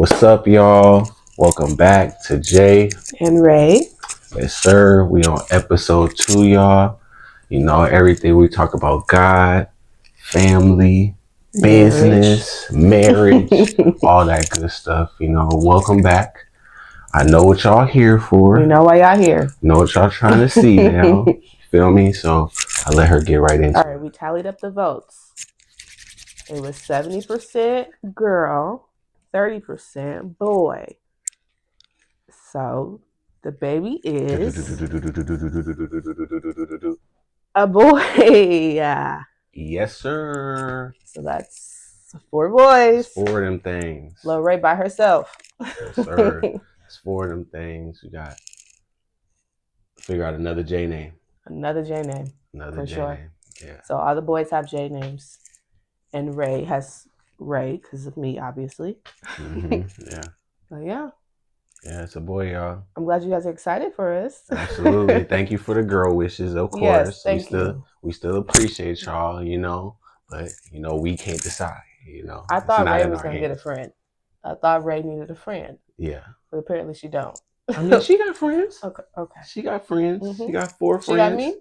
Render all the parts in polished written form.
What's up, y'all? Welcome back to Jay and Ray. Yes, sir. We on episode 2, y'all. You know, everything we talk about: God, family, business, marriage, all that good stuff. You know, welcome back. I know what y'all here for. We know why y'all here. Know what y'all trying to see now. Feel me? So I let her get right into it. All right, we tallied up the votes. It was 70% girl, 30% boy. So the baby is a boy. Yeah. Yes, sir. So that's 4 boys. It's 4 of them things. Lil Ray by herself. Yes, sir. It's 4 of them things. We got figure out another J name. Another J name. Another for J sure. name. Yeah. So all the boys have J names. And Ray has Ray because of me, obviously. Yeah. So yeah. Yeah, it's a boy, y'all. I'm glad you guys are excited for us. Absolutely. Thank you for the girl wishes, of course. Yes, thank you. We still appreciate y'all, you know, but you know, we can't decide, you know. I thought Ray was gonna get a friend. I thought Ray needed a friend. Yeah. But apparently she don't. I mean, she got friends. Okay. She got friends. Mm-hmm. She got 4 friends. She got me?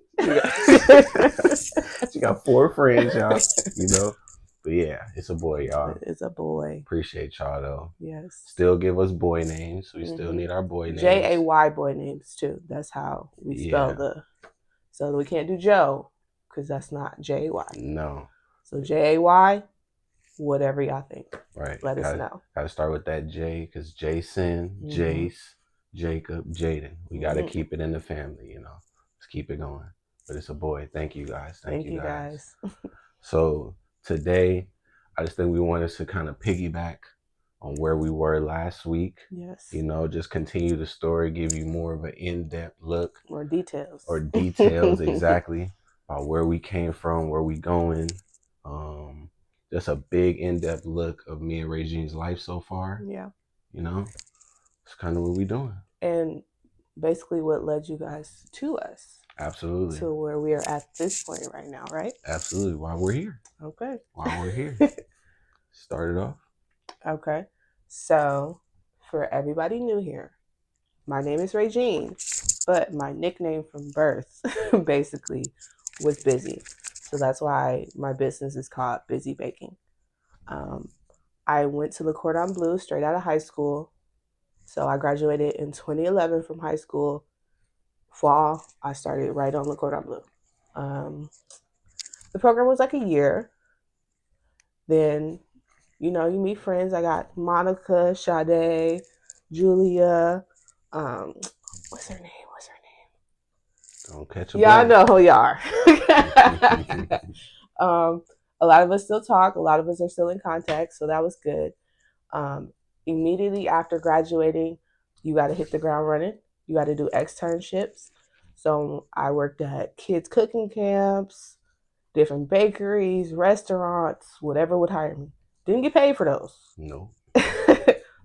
She got 4 friends, y'all. You know? But yeah, it's a boy, y'all. It's a boy. Appreciate y'all, though. Yes. Still give us boy names. We still need our boy names. Jay boy names, too. That's how we spell So we can't do Joe, because that's not Jay. No. So Jay, whatever y'all think. Right. Let us know. Gotta start with that J, because Jayson, Jace, Jacob, Jaden. We gotta keep it in the family, you know. Let's keep it going. But it's a boy. Thank you, guys. Thank you, guys. So today, I just think we wanted to kind of piggyback on where we were last week. Yes. You know, just continue the story, give you more of an in-depth look. More details. Exactly. About where we came from, where we going. Just a big in-depth look of me and Re'Gine's life so far. Yeah. You know, it's kind of what we doing. And basically what led you guys to us. Absolutely. To where we are at this point right now, right? Absolutely. Why we're here. Okay. Why we're here. Start it off. Okay. So, for everybody new here, my name is Re'Gine, but my nickname from birth basically was Busy. So that's why my business is called Busy Baking. I went to Le Cordon Bleu straight out of high school. So I graduated in 2011 from high school. Fall, I started right on Le Cordon Bleu. The program was like a year. Then, you know, you meet friends. I got Monica, Sade, Julia. What's her name? Don't catch a Y'all know who y'all are. A lot of us still talk. A lot of us are still in contact. So that was good. Immediately after graduating, you got to hit the ground running. You got to do externships. So I worked at kids' cooking camps, different bakeries, restaurants, whatever would hire me. Didn't get paid for those. No.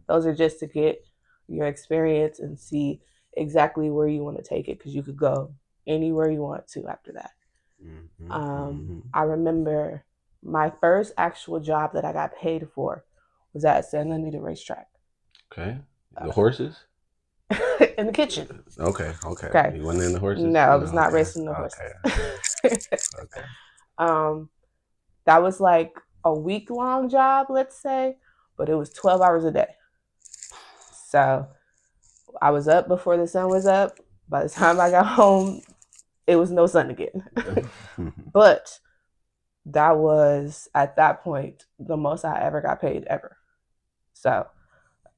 Those are just to get your experience and see exactly where you want to take it, because you could go anywhere you want to after that. I remember my first actual job that I got paid for was at San Anita Racetrack. Okay. The horses? In the kitchen. Okay. You wasn't in the horses? No, I was not racing the horses. Okay. That was like a week-long job, let's say, but it was 12 hours a day. So I was up before the sun was up. By the time I got home, it was no sun again. But that was, at that point, the most I ever got paid ever. So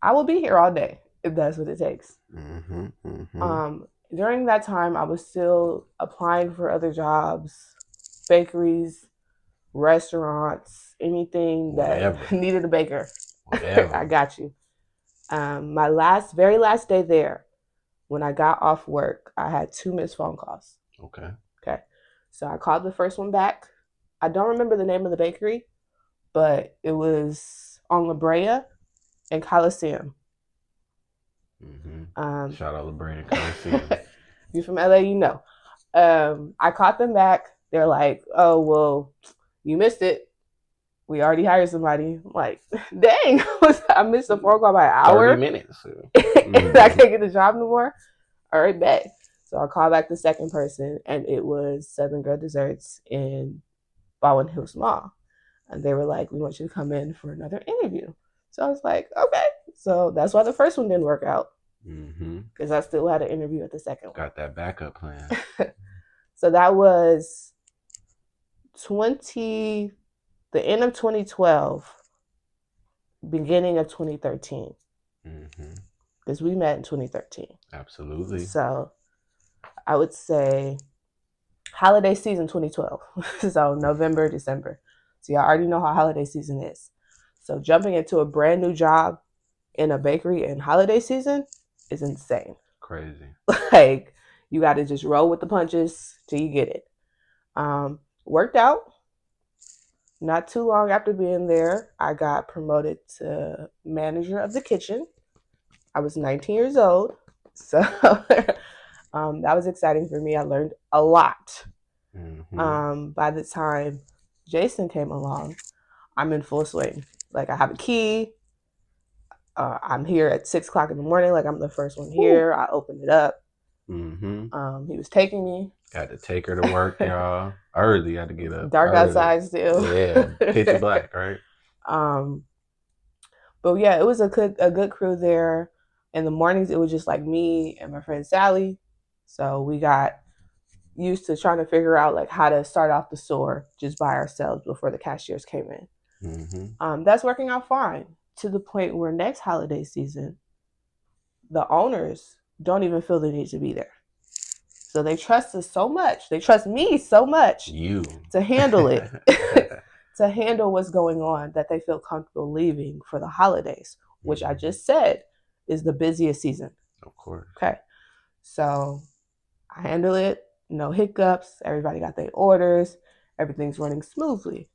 I will be here all day if that's what it takes. During that time, I was still applying for other jobs, bakeries, restaurants, anything that needed a baker. I got you. My very last day there, when I got off work, I had 2 missed phone calls. Okay. So I called the first one back. I don't remember the name of the bakery, but it was on La Brea and Coliseum. Shout out La Brea and Coliseum. You're from LA, you know. I called them back. They're like, "Oh, well, you missed it. we already hired somebody. I'm like, dang, I missed the phone call by an hour. 30 minutes. I can't get the job no more. All right, bet. So I called back the second person, and it was Southern Girl Desserts in Baldwin Hills Mall. And they were like, we want you to come in for another interview. So I was like, okay. So that's why the first one didn't work out. Because I still had an interview at the second one. Got that backup plan. So that was the end of 2012, beginning of 2013. Because we met in 2013. Absolutely. So I would say holiday season 2012. So November, December. So y'all already know how holiday season is. So jumping into a brand new job in a bakery in holiday season is insane. Crazy. Like, you got to just roll with the punches till you get it. Worked out. Not too long after being there, I got promoted to manager of the kitchen. I was 19 years old. So that was exciting for me. I learned a lot. By the time Jayson came along, I'm in full swing. Like, I have a key. I'm here at 6 o'clock in the morning. Like, I'm the first one here. I opened it up. He was taking me. Had to take her to work, y'all. Early, had to get up. Dark early. Outside still. Yeah, pitch black, right? But yeah, it was a good crew there. In the mornings, it was just like me and my friend Sally. So we got used to trying to figure out like how to start off the store just by ourselves before the cashiers came in. That's working out fine, to the point where next holiday season, the owners don't even feel the need to be there. So they trust us so much. They trust me so much to handle it, to handle what's going on, that they feel comfortable leaving for the holidays, which I just said is the busiest season. Of course. Okay. So I handle it. No hiccups. Everybody got their orders. Everything's running smoothly.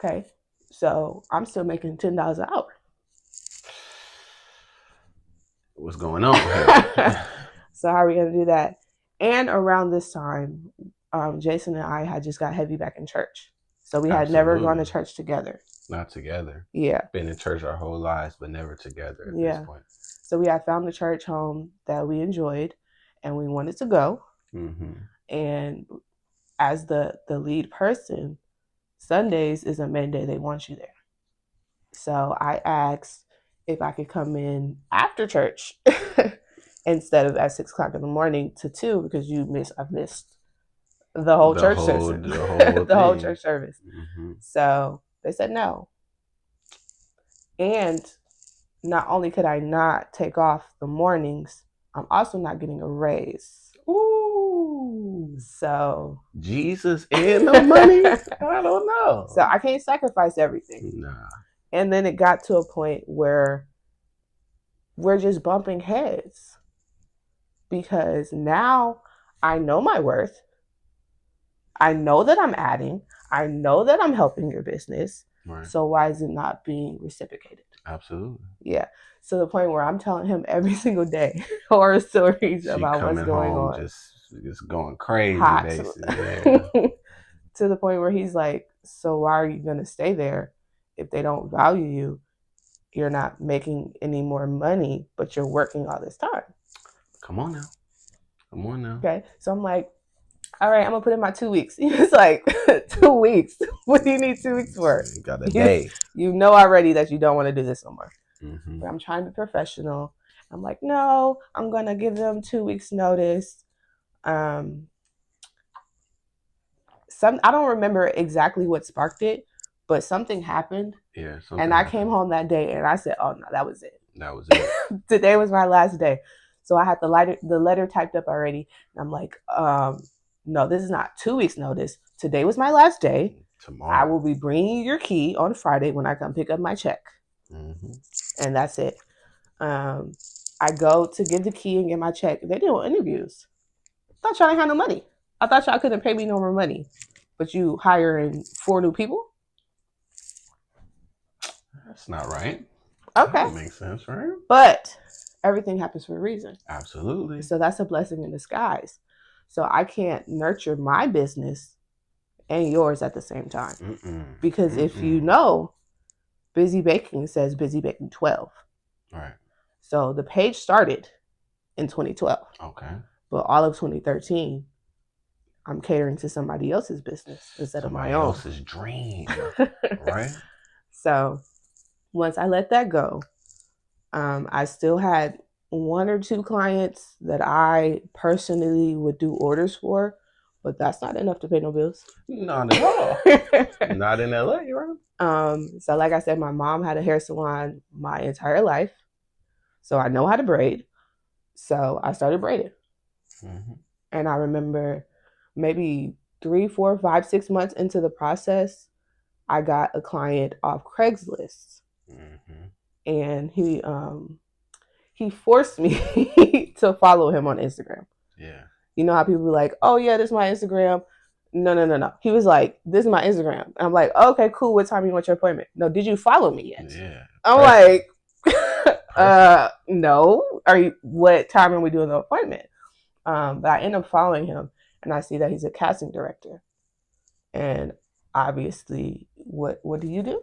Okay. So I'm still making $10 an hour. What's going on here? So how are we going to do that? And around this time, Jayson and I had just got heavy back in church. So we had never gone to church together. Not together. Yeah. Been in church our whole lives, but never together at this point. So we had found a church home that we enjoyed, and we wanted to go. And as the lead person, Sundays is a Monday. They want you there. So I asked if I could come in after church instead of at 6 o'clock in the morning to 2, because I've missed the whole church service. The whole church service. So they said no. And not only could I not take off the mornings, I'm also not getting a raise. Ooh. So Jesus and the money? I don't know. So I can't sacrifice everything. Nah. And then it got to a point where we're just bumping heads, because now I know my worth. I know that I'm adding. I know that I'm helping your business. Right. So why is it not being reciprocated? Absolutely. Yeah. To the point where I'm telling him every single day horror stories about what's going on. Just going crazy, basically. Yeah. To the point where he's like, so why are you going to stay there if they don't value you? You're not making any more money, but you're working all this time. Come on now. Okay. So I'm like, all right, I'm going to put in my 2 weeks. He was like, 2 weeks? What do you need 2 weeks for? You got a day. You know already that you don't want to do this no more. But I'm trying to be professional. I'm like, no, I'm going to give them 2 weeks notice. I don't remember exactly what sparked it, but something happened. Yeah. And I came home that day and I said, oh no, that was it. That was it. Today was my last day. So I had the letter typed up already. And I'm like, no, this is not 2 weeks notice. Today was my last day. Tomorrow. I will be bringing you your key on Friday when I come pick up my check. And that's it. I go to give the key and get my check. They didn't want interviews. I thought y'all didn't have no money. I thought y'all couldn't pay me no more money. But you hiring 4 new people? That's not right. Okay. That makes sense, right? But everything happens for a reason. Absolutely. So that's a blessing in disguise. So I can't nurture my business and yours at the same time. Because if you know, Busy Baking says Busy Baking 12. Right. So the page started in 2012. Okay. But all of 2013, I'm catering to somebody else's business instead of my own. Somebody else's dream. Right? So once I let that go, I still had 1 or 2 clients that I personally would do orders for, but that's not enough to pay no bills. Not at all. Not in LA, right? So like I said, my mom had a hair salon my entire life. So I know how to braid. So I started braiding. Mm-hmm. And I remember maybe 3, 4, 5, 6 months into the process, I got a client off Craigslist. Mm-hmm. And he forced me to follow him on Instagram. Yeah. You know how people be like, oh yeah, this is my Instagram. No. He was like, this is my Instagram. And I'm like, oh, okay, cool. What time you want your appointment? No, did you follow me yet? Yeah. I'm like, no. What time are we doing the appointment? But I end up following him, and I see that he's a casting director. And obviously, what do you do?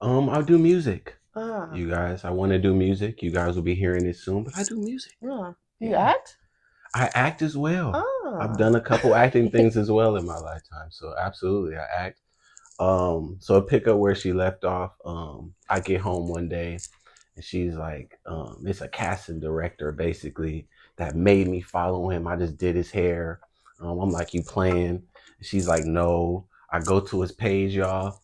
I do music. You guys, I want to do music. You guys will be hearing it soon, but I do music. You act? I act as well. I've done a couple acting things as well in my lifetime. So absolutely, I act. So I pick up where she left off. I get home one day and she's like, it's a casting director basically that made me follow him. I just did his hair. I'm like, you playing? She's like, no. I go to his page, y'all.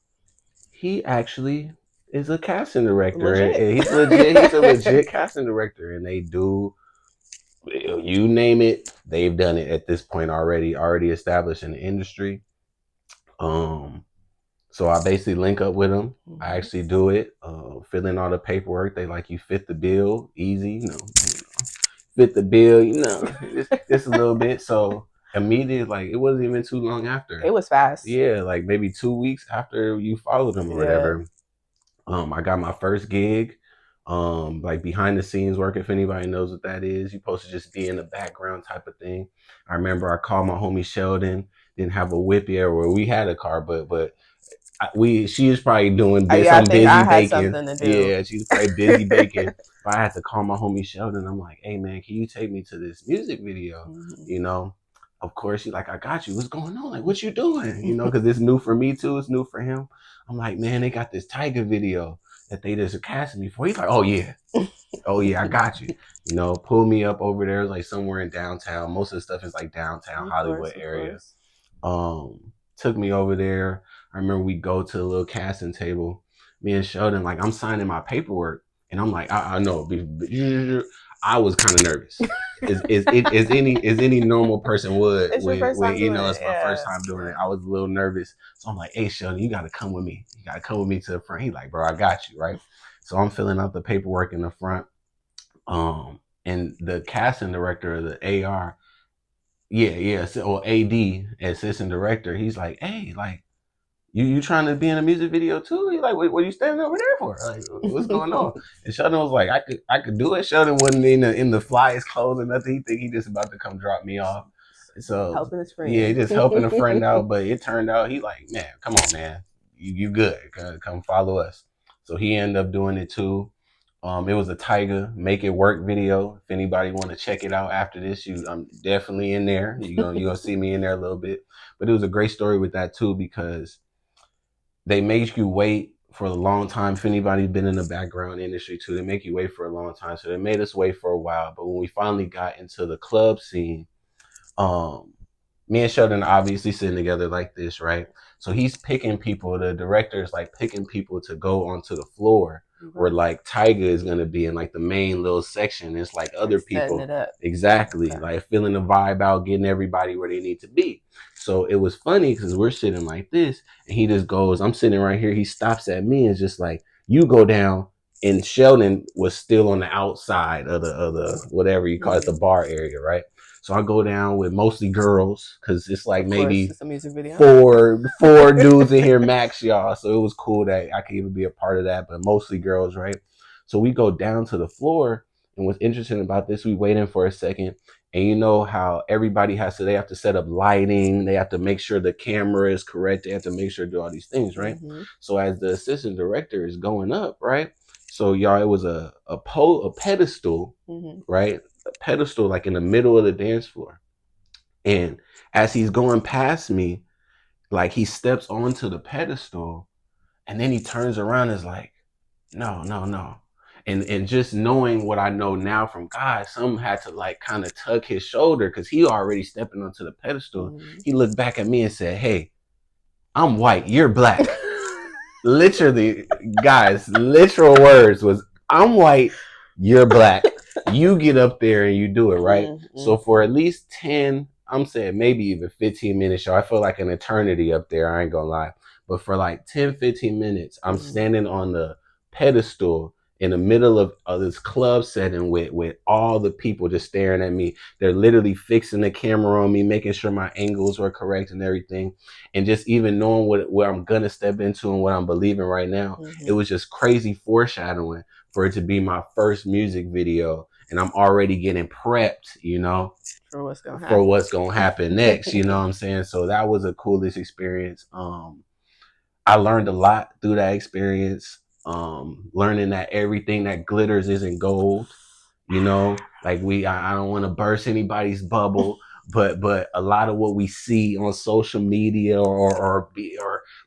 He actually is a casting director. And he's legit. He's a legit casting director, and they do, you name it, they've done it at this point already established in the industry. So I basically link up with them. Mm-hmm. I actually do it, fill in all the paperwork. They like, you fit the bill, easy, fit the bill, just a little bit. So immediately, like, it wasn't even too long after. It was fast. Yeah, like maybe 2 weeks after you followed them or whatever. I got my first gig. Like behind the scenes work, if anybody knows what that is. You're supposed to just be in the background type of thing. I remember I called my homie Sheldon, didn't have a whip yet, or we had a car, but she was probably doing some busy baking. Yeah, she was probably busy baking. But I had to call my homie Sheldon. I'm like, hey man, can you take me to this music video? Mm-hmm. Of course, she's like, I got you. What's going on? Like, what you doing? Because it's new for me too. It's new for him. I'm like, man, they got this Tiger video that they just casting me for. He's like, oh yeah, I got you. Pull me up over there, like somewhere in downtown. Most of the stuff is like downtown Hollywood area. Took me over there. I remember we go to a little casting table. Me and Sheldon, like, I'm signing my paperwork, and I'm like, I know. I was kind of nervous. As any normal person would. It's my first time doing it. I was a little nervous. So I'm like, hey Sheldon, you gotta come with me. You gotta come with me to the front. He's like, bro, I got you, right? So I'm filling out the paperwork in the front. And the casting director of the AR, or AD, assistant director, he's like, hey, like, you trying to be in a music video too? He's like, what are you standing over there for? Like, what's going on? And Sheldon was like, I could do it. Sheldon wasn't in the flyest clothes or nothing. He think he just about to come drop me off. So helping his friend. Yeah, just helping a friend out. But it turned out he like, man, come on, man, you good? Come follow us. So he ended up doing it too. It was a Tiger Make It Work video. If anybody want to check it out after this, I'm definitely in there. You're gonna see me in there a little bit. But it was a great story with that too, because they make you wait for a long time. If anybody's been in the background industry too, they make you wait for a long time. So they made us wait for a while. But when we finally got into the club scene, me and Sheldon are obviously sitting together like this, right? So he's picking people, the director is like picking people to go onto the floor where like Tiger is going to be in like the main little section. It's like other people. Setting it up. Exactly. Okay. Like feeling the vibe out, getting everybody where they need to be. So it was funny because we're sitting like this and he just goes, I'm sitting right here. He stops at me and just like, you go down. And Sheldon was still on the outside of the whatever you call it, the bar area, right? So I go down with mostly girls because it's like maybe it's a music video. four dudes in here max, y'all. So it was cool that I could even be a part of that, but mostly girls, right? So we go down to the floor, and what's interesting about this, we wait in for a second, And you know how everybody they have to set up lighting, they have to make sure the camera is correct, they have to make sure to do all these things, right? So as the assistant director is going up, right? So y'all, it was a pedestal, right? A pedestal like in the middle of the dance floor. And as he's going past me, like he steps onto the pedestal and then he turns around and is like, no, no, no. And just knowing what I know now from God, some had to like kind of tug his shoulder because he already stepping onto the pedestal. He looked back at me and said, hey, I'm white, you're black. Literally, guys, literal words was, I'm white, you're black. You get up there and you do it, right? So for at least 10, I'm saying maybe even 15 minutes, y'all, I feel like an eternity up there, I ain't gonna lie. But for like 10, 15 minutes, I'm standing on the pedestal in the middle of this club setting with all the people just staring at me. They're literally fixing the camera on me, making sure my angles were correct and everything. And just even knowing where I'm going to step into and what I'm believing right now, it was just crazy foreshadowing for it to be my first music video. And I'm already getting prepped, you know, for what's going to happen next, you know what I'm saying? So that was the coolest experience. I learned a lot through that experience. Learning that everything that glitters isn't gold, you know, like I don't want to burst anybody's bubble, but a lot of what we see on social media or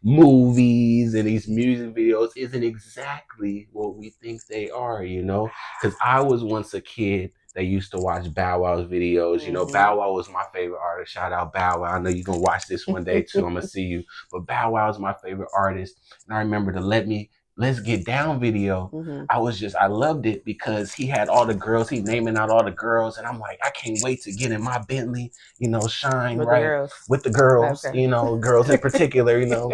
movies and these music videos isn't exactly what we think they are, you know, because I was once a kid that used to watch Bow Wow's videos. You know, Bow Wow was my favorite artist. Shout out Bow Wow. I know you're going to watch this one day too. I'm going to see you. But Bow Wow is my favorite artist. And I remember the Let's Get Down video. I loved it because he had all the girls, he naming out all the girls. And I'm like, I can't wait to get in my Bentley, you know, shine with with the girls, okay. You know, girls in particular, you know,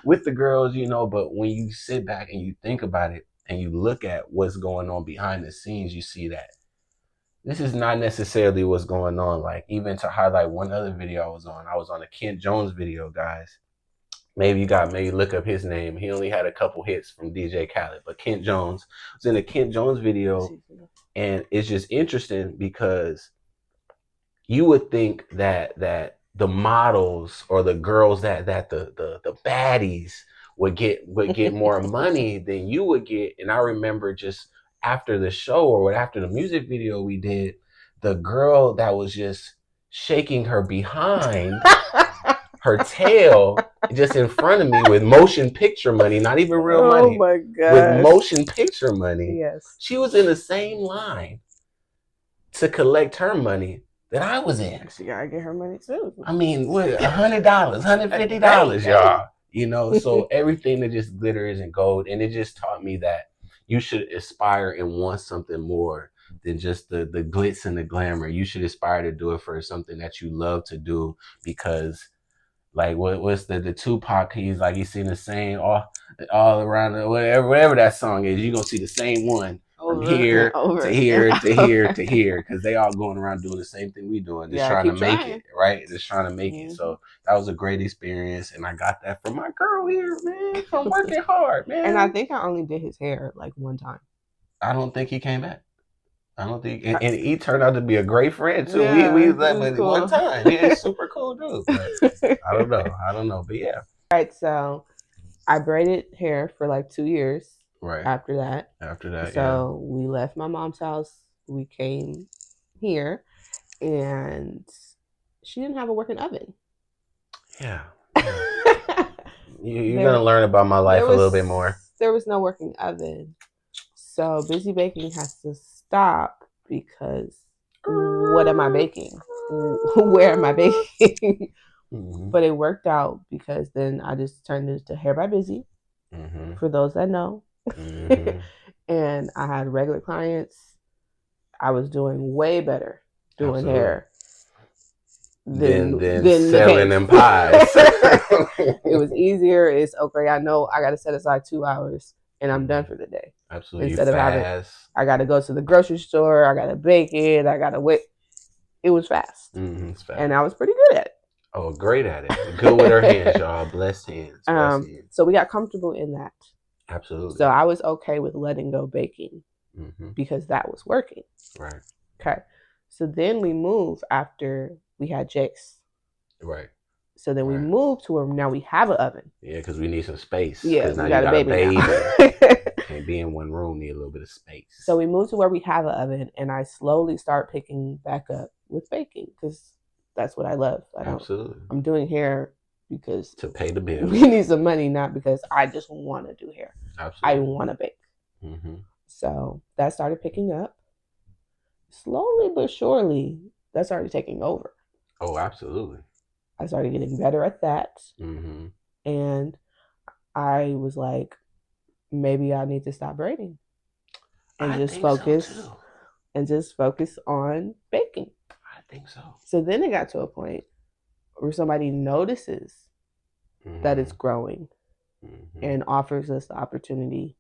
with the girls, you know. But when you sit back and you think about it and you look at what's going on behind the scenes, you see that this is not necessarily what's going on. Like, even to highlight one other video I was on a Kent Jones video, guys. Maybe look up his name. He only had a couple hits from DJ Khaled, but Kent Jones was in a Kent Jones video. And it's just interesting because you would think that the models or the girls that the baddies would get more money than you would get. And I remember just after the show or after the music video we did, the girl that was just shaking her behind, her tail just in front of me with motion picture money, not even real money. Oh my God. With motion picture money. Yes. She was in the same line to collect her money that I was in. She gotta get her money too. I mean, what, $100, $150, y'all. You know, so everything that just glitter isn't gold. And it just taught me that you should aspire and want something more than just the glitz and the glamour. You should aspire to do it for something that you love to do, because like what's the Tupac, he's like, he's seen the same all around whatever that song is, you're gonna see the same one from here to here to here to here, because they all going around doing the same thing we doing, just trying to make it, right? Just trying to make it. So that was a great experience, and I got that from my girl here, man, from working hard, man. And I think I only did his hair like one time. I don't think he came back. I don't think, and he turned out to be a great friend too. Yeah, we left with cool. One time. Yeah, he's super cool dude. But I don't know, but yeah. All right, so I braided hair for like 2 years. Right. After that, so we left my mom's house. We came here, and she didn't have a working oven. Yeah. You're gonna learn about my life a little bit more. There was no working oven, so busy baking has to stop because what am I baking? Where am I baking? But it worked out because then I just turned into Hair by Busy. For those that know. And I had regular clients. I was doing way better doing hair than selling them pies. It was easier. It's okay. I know I got to set aside 2 hours and I'm done for the day. Absolutely. Instead of having, I got to go to the grocery store. I got to bake it. I got to wait. It was fast. It's fast. And I was pretty good at it. Oh, great at it. Good with her hands, y'all. Blessed hands. So we got comfortable in that. Absolutely. So I was okay with letting go baking because that was working. Right. Okay. So then we moved after we had Jace. Right. So then we moved to where now we have an oven. Yeah, because we need some space. Yeah, now we got a baby. Can't be in one room, need a little bit of space. So we moved to where we have an oven, and I slowly start picking back up with baking because that's what I love. Absolutely. I'm doing hair because to pay the bills. We need some money, not because I just want to do hair. Absolutely. I want to bake. Mm-hmm. So that started picking up. Slowly but surely, that started taking over. Oh, absolutely. I started getting better at that. Mm-hmm. And I was like, maybe I need to stop braiding and just focus on baking. I think so. So then it got to a point where somebody notices that it's growing and offers us the opportunity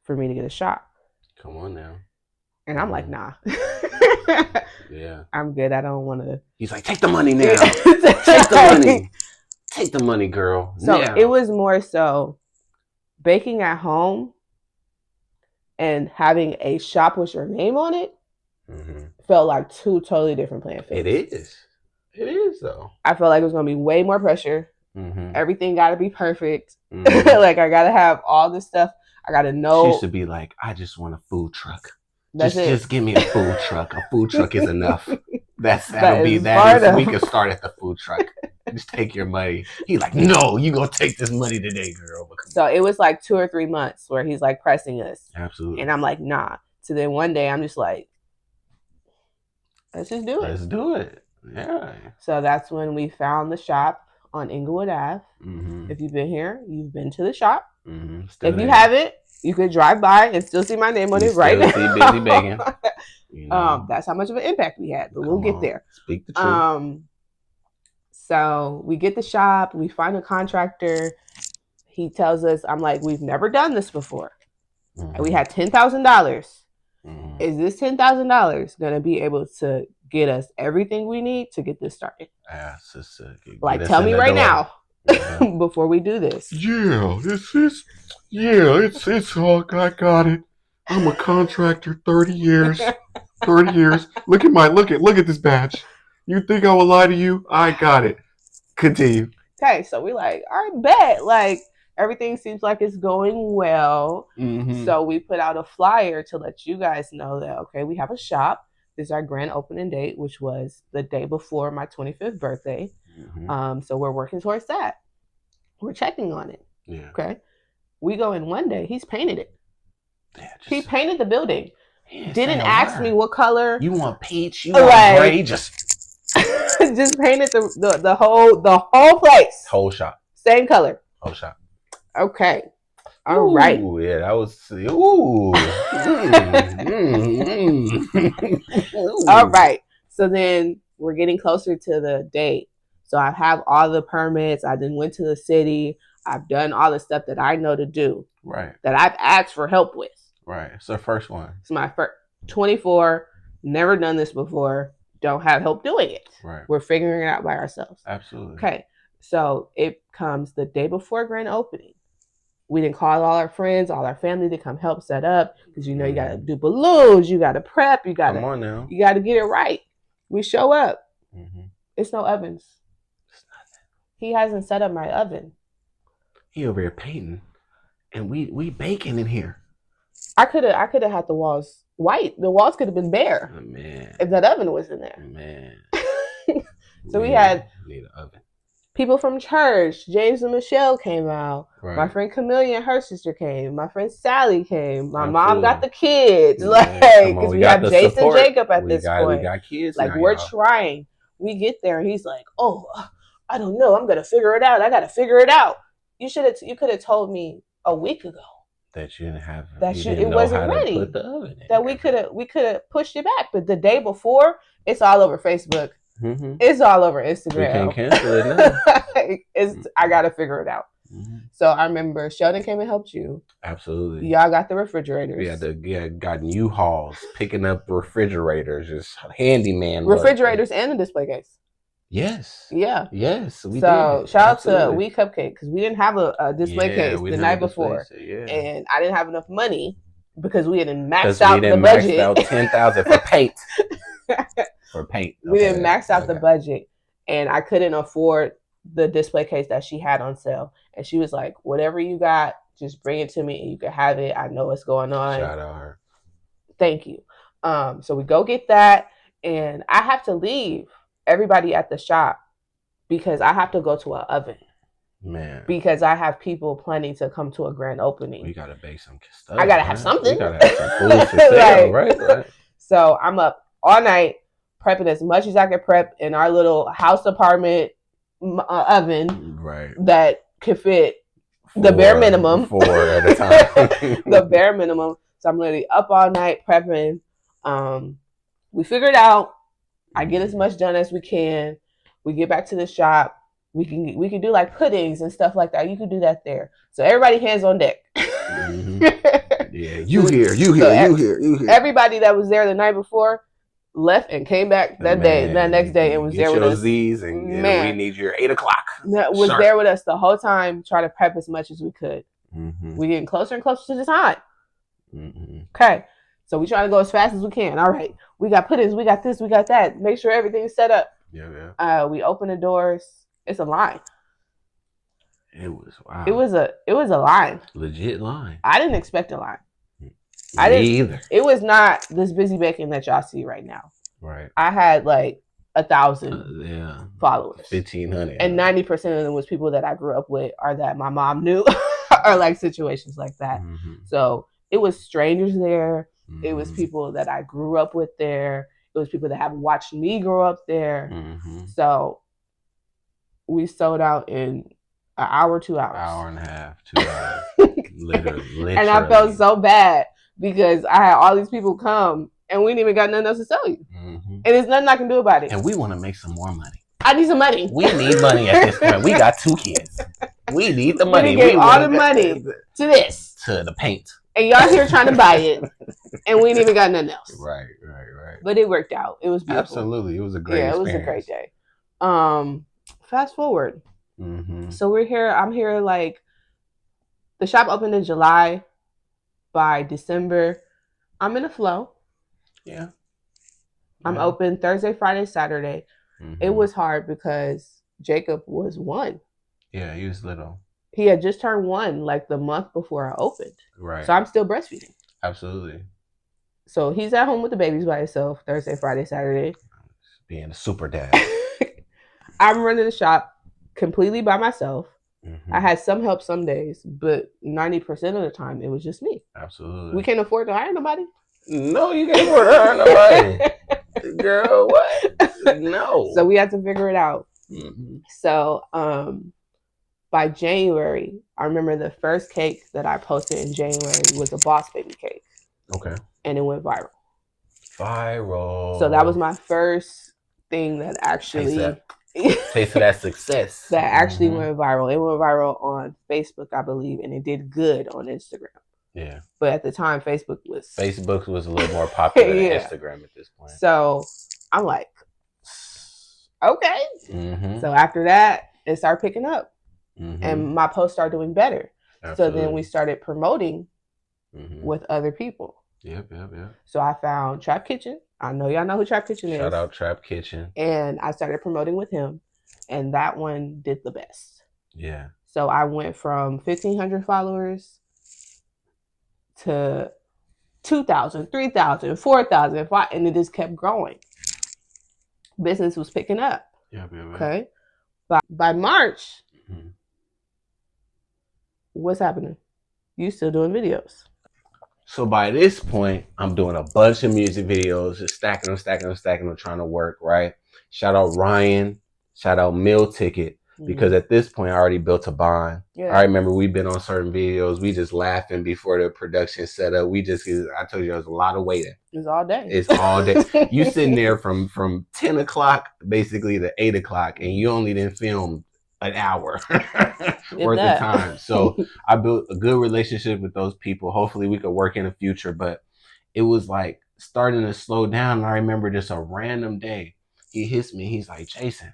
for me to get a shop. Come on now. And I'm like, nah. Yeah. I'm good. I don't want to. He's like, take the money now. Take the money. Take the money, girl. So it was more so baking at home and having a shop with your name on it felt like two totally different playing fields. It is, though. I felt like it was going to be way more pressure. Everything got to be perfect. Like, I got to have all this stuff. I got to know. She used to be like, I just want a food truck. Just give me a food truck. A food truck is enough. That'll be that. We can start at the food truck. Just take your money. He's like, no, you gonna take this money today, girl. So it was like 2 or 3 months where he's like pressing us. Absolutely. And I'm like, nah. So then one day I'm just like, let's just do it. Let's do it. Yeah. So that's when we found the shop on Inglewood Ave. If you've been here, you've been to the shop. If you haven't, you could drive by and still see my name on it right now. See Busy Begging. That's how much of an impact we had, but we'll get there. Speak the truth. So we get the shop, we find a contractor. He tells us, I'm like, we've never done this before. We had $10,000. Is this $10,000 going to be able to get us everything we need to get this started? Like, tell me right now before we do this. It's all, I got it. I'm a contractor, 30 years. 30 years. Look at this badge. You think I will lie to you? I got it. Continue. Okay, so we like, all right, bet. Like, everything seems like it's going well. So we put out a flyer to let you guys know that, okay, we have a shop. This is our grand opening date, which was the day before my 25th birthday. So we're working towards that. We're checking on it. Yeah. Okay. We go in one day. He's painted it. Yeah, he painted the building. Didn't ask me what color. You want peach? You want gray? Just painted the whole place. Whole shop. Same color. Whole shop. Okay. All right. Yeah, that was. All right. So then we're getting closer to the date. So I have all the permits. I then went to the city. I've done all the stuff that I know to do. Right. That I've asked for help with. Right. It's the first one. It's my first. 24. Never done this before. Don't have help doing it. Right. We're figuring it out by ourselves. Absolutely. Okay. So it comes the day before grand opening. We didn't call all our friends, all our family to come help set up because you got to do balloons, you got to prep, you got to get it right. We show up. It's no ovens. It's nothing. He hasn't set up my oven. He over here painting, and we baking in here. I could have had the walls white. The walls could have been bare. Oh, man. If that oven was in there. Man. So we had need an oven. People from church. James and Michelle came out. Right. My friend Camelia and her sister came. My friend Sally came. My mom got the kids. Because we have Jayson and Jacob at this point. We got kids. Like, we're trying. We get there and he's like, oh, I don't know. I'm going to figure it out. I got to figure it out. You could have told me a week ago. That you didn't have. It wasn't ready. Put the oven in that we could have pushed it back. But the day before, it's all over Facebook. It's all over Instagram. We can't cancel it now. I gotta figure it out. So I remember Sheldon came and helped you. Absolutely. Y'all got the refrigerators. We got U-Hauls picking up refrigerators, just handyman. Refrigerators and the display case. Yes. Yeah. Yes. We so did. Shout out to We Cupcake because we didn't have a display case the night before, and I didn't have enough money because we didn't max out the budget. Maxed out $10,000 for paint. For paint. We didn't max out the budget, and I couldn't afford the display case that she had on sale. And she was like, "Whatever you got, just bring it to me, and you can have it. I know what's going on." Shout out her. Thank you. So we go get that, and I have to leave everybody at the shop because I have to go to an oven. Man. Because I have people planning to come to a grand opening. We gotta bake some stuff. I gotta have something. We gotta have some food for sale, right? So I'm up all night prepping as much as I can prep in our little house apartment oven, right? That could fit the bare minimum. 4 at a time. The bare minimum. So I'm literally up all night prepping. We figured out. I get as much done as we can. We get back to the shop. We can do like puddings and stuff like that. You can do that there. So everybody hands on deck. Mm-hmm. Yeah, you here. Everybody that was there the night before left and came back that next day and was there with us. Z's and we need your 8 o'clock. Was there with us the whole time, trying to prep as much as we could. Mm-hmm. We're getting closer and closer to the time. Mm-hmm. Okay, so we trying to go as fast as we can. All right, we got puddings, we got this, we got that. Make sure everything's set up. Yeah. We open the doors. It's a line. It was wow. It was a line. Legit line. I didn't expect a line. I didn't either. It was not this busy baking that y'all see right now. Right. I had like 1,000 followers. 1,500. And 90% of them was people that I grew up with or that my mom knew or like situations like that. Mm-hmm. So it was strangers there. Mm-hmm. It was people that I grew up with there. It was people that have watched me grow up there. Mm-hmm. So we sold out in an hour, 2 hours. Hour and a half, 2 hours. Literally. And I felt so bad because I had all these people come and we ain't even got nothing else to sell you. Mm-hmm. And there's nothing I can do about it. And we want to make some more money. I need some money. We need money at this point. We got 2 kids. We need the money. We gave all the money to this. To the paint. And y'all here trying to buy it. And we ain't even got nothing else. Right. But it worked out. It was beautiful. Absolutely. It was a great experience. It was a great day. Fast forward. Mm-hmm. So we're here. I'm here like the shop opened in July. By December, I'm in a flow. Yeah. I'm open Thursday, Friday, Saturday. Mm-hmm. It was hard because Jacob was 1. Yeah, he was little. He had just turned 1 like the month before I opened. Right. So I'm still breastfeeding. Absolutely. So he's at home with the babies by himself Thursday, Friday, Saturday. Being a super dad. I'm running the shop completely by myself. Mm-hmm. I had some help some days, but 90% of the time it was just me. Absolutely. We can't afford to hire nobody. No, you can't afford to hire nobody. Girl, what? No. So we had to figure it out. Mm-hmm. So by January, I remember the first cake that I posted in January was a Boss Baby cake. Okay. And it went viral. So that was my first thing that actually... Taste of that success. That actually went viral. It went viral on Facebook, I believe, and it did good on Instagram. Yeah. But at the time, Facebook was a little more popular than Instagram at this point. So I'm like, okay. Mm-hmm. So after that, it started picking up. Mm-hmm. And my posts started doing better. Absolutely. So then we started promoting with other people. Yep. So I found Trap Kitchen. I know y'all know who Trap Kitchen is. Shout out Trap Kitchen. And I started promoting with him. And that one did the best. Yeah. So I went from 1,500 followers to 2,000, 3,000, 4,000, and it just kept growing. Business was picking up. Yeah. Okay. By March, what's happening? You still doing videos. So by this point, I'm doing a bunch of music videos, just stacking them, trying to work, right? Shout out Ryan, shout out Meal Ticket, because at this point, I already built a bond. Yeah. I remember we've been on certain videos, we just laughing before the production set up. I told you, there was a lot of waiting. It's all day. It's all day. You sitting there from 10 o'clock basically to 8 o'clock, and you only didn't film an hour worth of time. So I built a good relationship with those people. Hopefully we could work in the future, but it was like starting to slow down. And I remember just a random day, he hits me. He's like, Jayson,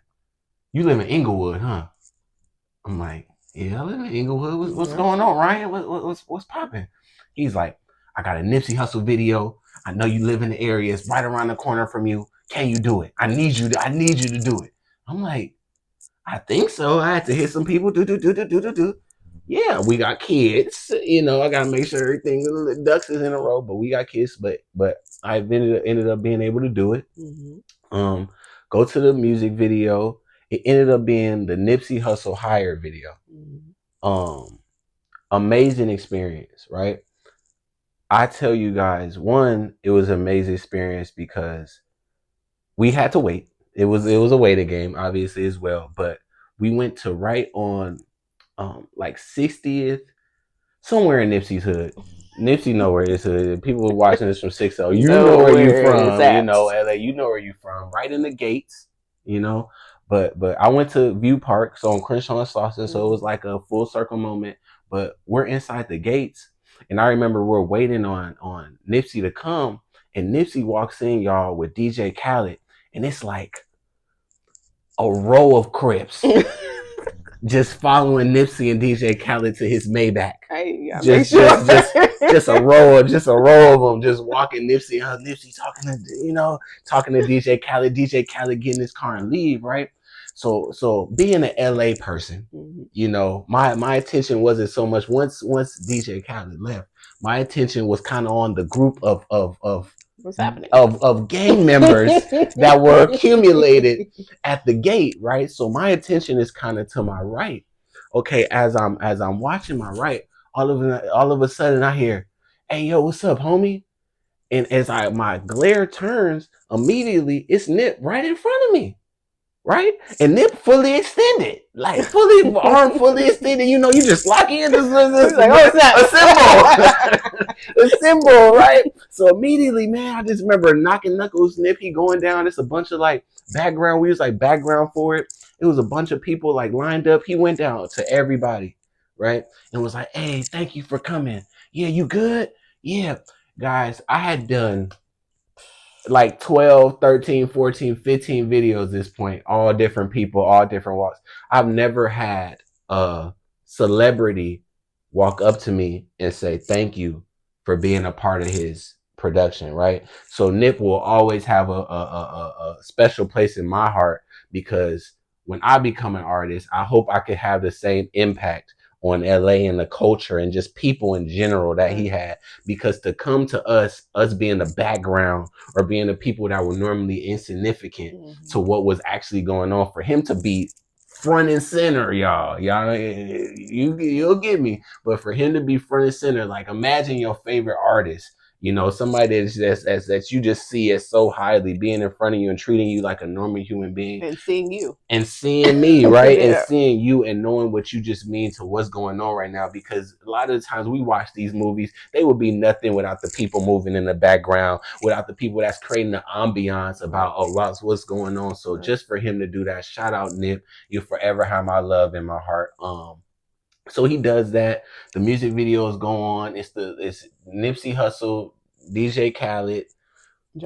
you live in Inglewood, huh? I'm like, yeah, I live in Inglewood. What's going on, Ryan? What's popping? He's like, I got a Nipsey Hussle video. I know you live in the area. It's right around the corner from you. Can you do it? I need you to do it. I'm like, I think so. I had to hit some people. Do. Yeah, we got kids. You know, I gotta make sure everything ducks is in a row. But we got kids. But I ended up being able to do it. Mm-hmm. Go to the music video. It ended up being the Nipsey Hussle Hire video. Mm-hmm. Amazing experience, right? I tell you guys, one, it was an amazing experience because we had to wait. It was a waiting game, obviously, as well. But we went to right on like 60th, somewhere in Nipsey's hood. Nipsey know where his hood. People were watching this from 6-0. You know where you from. You know, LA, you know where you from. Right in the gates, you know. But I went to View Park, so on Crenshaw and Slauson, so it was like a full circle moment. But we're inside the gates. And I remember we're waiting on Nipsey to come. And Nipsey walks in, y'all, with DJ Khaled. And it's like a row of Crips just following Nipsey and DJ Khaled to his Maybach. Just a row of them just walking Nipsey. Nipsey talking to DJ Khaled. DJ Khaled get in his car and leave, right? So being an LA person, you know, my attention wasn't so much once DJ Khaled left. My attention was kind of on the group of what's happening of gang members that were accumulated at the gate, right? So my attention is kind of to my right. Okay, as I'm watching my right, all of a sudden I hear, "Hey, yo, what's up, homie?" And as my glare turns, immediately it's Nip right in front of me. Right? And Nip fully extended. Like fully arm fully extended. You know, you just lock in this like, what's that? A symbol, right? So immediately, man, I just remember knocking knuckles, Nip, he going down. It's a bunch of like background. We was like background for it. It was a bunch of people like lined up. He went down to everybody, right? And was like, "Hey, thank you for coming. Yeah, you good? Yeah." Guys, I had done like 12, 13, 14, 15 videos at this point, all different people, all different walks. I've never had a celebrity walk up to me and say thank you for being a part of his production, right? So Nip will always have a special place in my heart because when I become an artist, I hope I could have the same impact on LA and the culture and just people in general that he had, because to come to us being the background or being the people that were normally insignificant to what was actually going on, for him to be front and center, y'all, you'll get me, but for him to be front and center, like imagine your favorite artist, you know, somebody that you just see as so highly being in front of you and treating you like a normal human being and seeing you and seeing me, right? Yeah. And seeing you and knowing what you just mean to what's going on right now. Because a lot of the times we watch these movies, they would be nothing without the people moving in the background, without the people that's creating the ambiance about what's going on. So just for him to do that, shout out Nip, you'll forever have my love in my heart. So he does that. The music videos go on. It's Nipsey Hussle, DJ Khaled,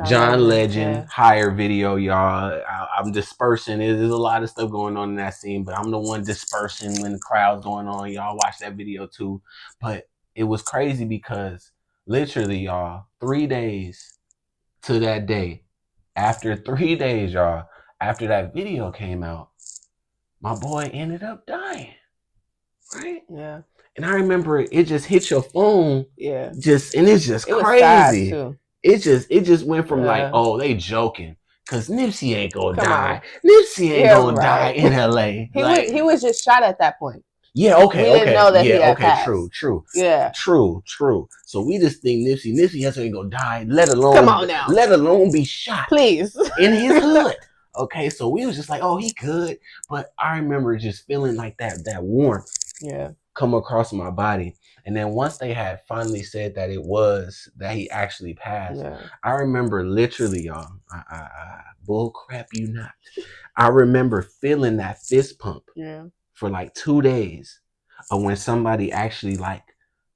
John Legend, Hire video, y'all. I'm dispersing. There's a lot of stuff going on in that scene, but I'm the one dispersing when the crowd's going on. Y'all watch that video too. But it was crazy because literally, y'all, 3 days to that day, after 3 days, y'all, after that video came out, my boy ended up dying. Right? Yeah. And I remember it just hit your phone. Yeah. And it's just crazy. It just went from like, oh, they joking. Cause Nipsey ain't gonna die. Nipsey ain't gonna die in LA. He was just shot at that point. Yeah, okay, we didn't know that he had passed. True. Yeah. True. So we just think Nipsey ain't gonna die, let alone come on now. Let alone be shot. Please. In his hood. Okay, so we was just like, oh, he could. But I remember just feeling like that warmth come across my body. And then once they had finally said that he actually passed, I remember literally, y'all, bull crap you not. I remember feeling that fist pump for like 2 days of when somebody actually like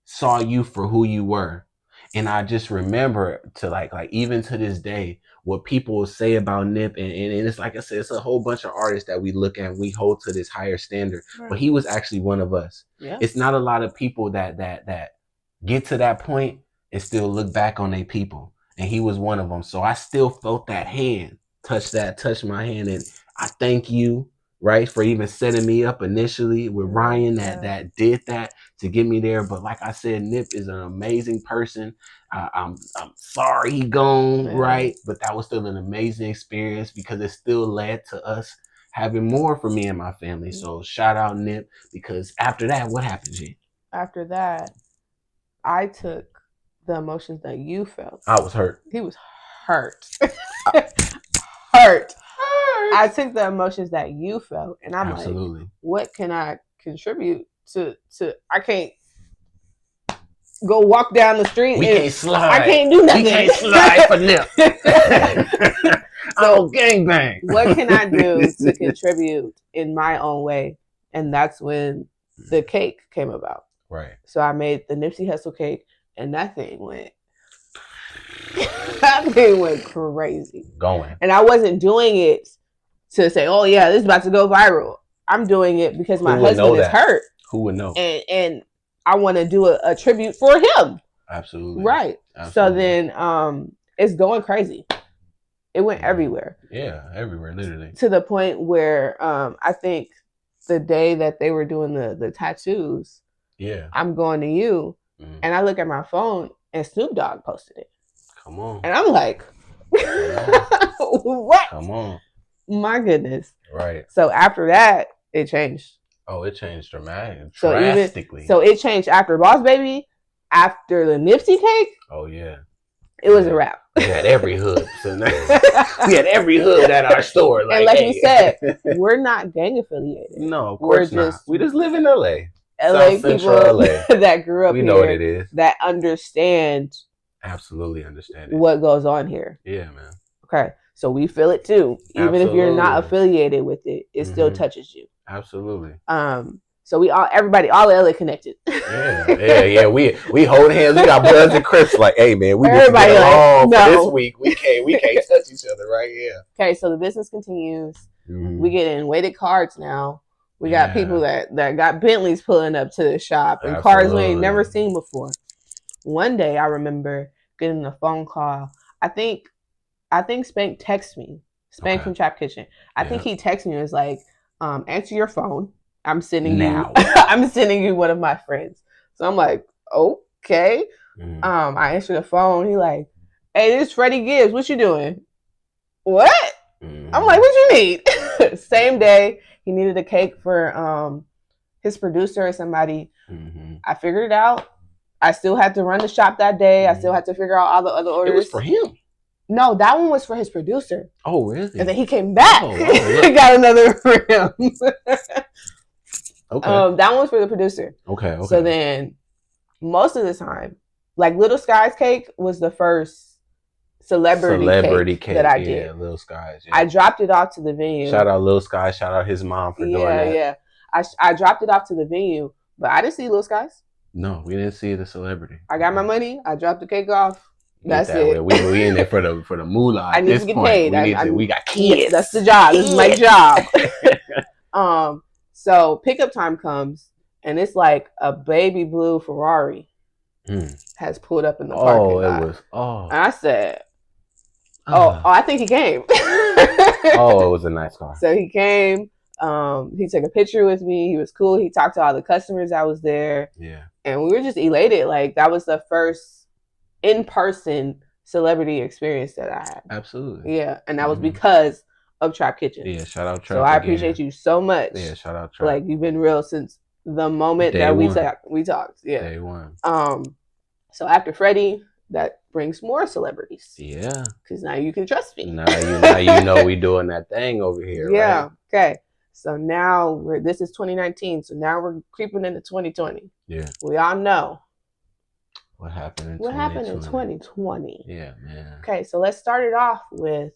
saw you for who you were. And I just remember to like even to this day, what people will say about Nip, and it's like I said, it's a whole bunch of artists that we look at and we hold to this higher standard. Right. But he was actually one of us. Yeah. It's not a lot of people that get to that point and still look back on their people. And he was one of them. So I still felt that hand touch my hand. And I thank you, right, for even setting me up initially with Ryan that did that to get me there. But like I said, Nip is an amazing person. I'm sorry he gone, right? But that was still an amazing experience because it still led to us having more for me and my family. So shout out Nip, because after that, what happened, G? After that, I took the emotions that you felt. I was hurt. He was hurt. Hurt. I took the emotions that you felt, and I'm like, what can I contribute to? I can't go walk down the street. We can't slide. I can't do nothing. We can't slide for Nip. So gangbang. What can I do to contribute in my own way? And that's when the cake came about. Right. So I made the Nipsey Hussle cake, and that thing went that thing went crazy. Going. And I wasn't doing it to say, oh yeah, this is about to go viral. I'm doing it because my husband is hurt. Who would know? And I want to do a tribute for him. Absolutely. Right. Absolutely. So then it's going crazy. It went everywhere. Yeah, everywhere, literally. To the point where I think the day that they were doing the tattoos, I'm going to you, and I look at my phone and Snoop Dogg posted it. Come on. And I'm like, what? Come on. My goodness. Right. So after that, it changed. Oh, it changed dramatically. So it changed after Boss Baby, after the Nipsey cake. Oh, yeah. It was a wrap. We had every hood. We had every hood at our store. Like, and like you said, we're not gang affiliated. No, of course not. We just live in LA. LA people LA. That grew up here. We know what it is. That understand. Absolutely understand it. What goes on here. Yeah, man. Okay. So we feel it too. Even if you're not affiliated with it, it still touches you. Absolutely. So we all LA connected. Yeah. We hold hands. We got Bloods and Crips. Like, hey man, we need to get along for this week. We can't touch each other, right? Yeah. Okay, so the business continues. We get in weighted cards now. We got people that got Bentleys pulling up to the shop and cars we ain't never seen before. One day I remember getting a phone call. I think Spank texted me. Spank from Trap Kitchen. I think he texted me and was like, answer your phone. I'm sending you one of my friends. So I'm like, okay. I answer the phone. He like, hey, this is Freddie Gibbs. What you doing? What? I'm like, what you need? Same day, he needed a cake for his producer or somebody. I figured it out. I still had to run the shop that day. I still had to figure out all the other orders. It was for him. No, that one was for his producer. Oh, really? And then he came back. He got another for him. Okay. That one was for the producer. Okay. So then, most of the time, like Little Sky's cake was the first celebrity cake that I did. Yeah, Little Sky's. Yeah. I dropped it off to the venue. Shout out Little Sky. Shout out his mom for doing that. Yeah. I dropped it off to the venue, but I didn't see Little Sky's. No, we didn't see the celebrity. I got my money. I dropped the cake off. That's it. We in there for the moolah. I need to get paid. We got kids. Yeah, that's the job. This is my job. So pickup time comes, and it's like a baby blue Ferrari has pulled up in the parking lot. And I said, I think he came. It was a nice car. So he came. He took a picture with me. He was cool. He talked to all the customers that was there. Yeah. And we were just elated. Like, that was the first in-person celebrity experience that I had. Absolutely. Yeah. And that was because of Trap Kitchen. Yeah, shout out Trap. So I appreciate you so much. Yeah, shout out Trap. Like, you've been real since the moment that we talked. Yeah. Day one. So after Freddie, that brings more celebrities. Yeah. Because now you can trust me. Now you know we doing that thing over here. Yeah. Right? Okay. So now this is 2019. So now we're creeping into 2020. Yeah. We all know. What happened in 2020? Yeah, man. Okay, so let's start it off with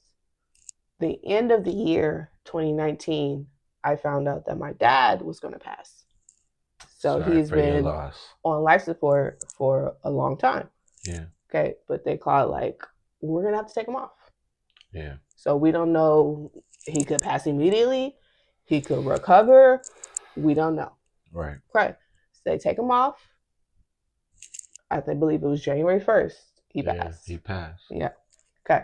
the end of the year 2019. I found out that my dad was going to pass. So he's been on life support for a long time. Yeah. Okay, but they call it like, we're going to have to take him off. Yeah. So we don't know. He could pass immediately. He could recover. We don't know. Right. Okay. So they take him off. I believe it was January 1st. He passed. He passed. Yeah. Okay.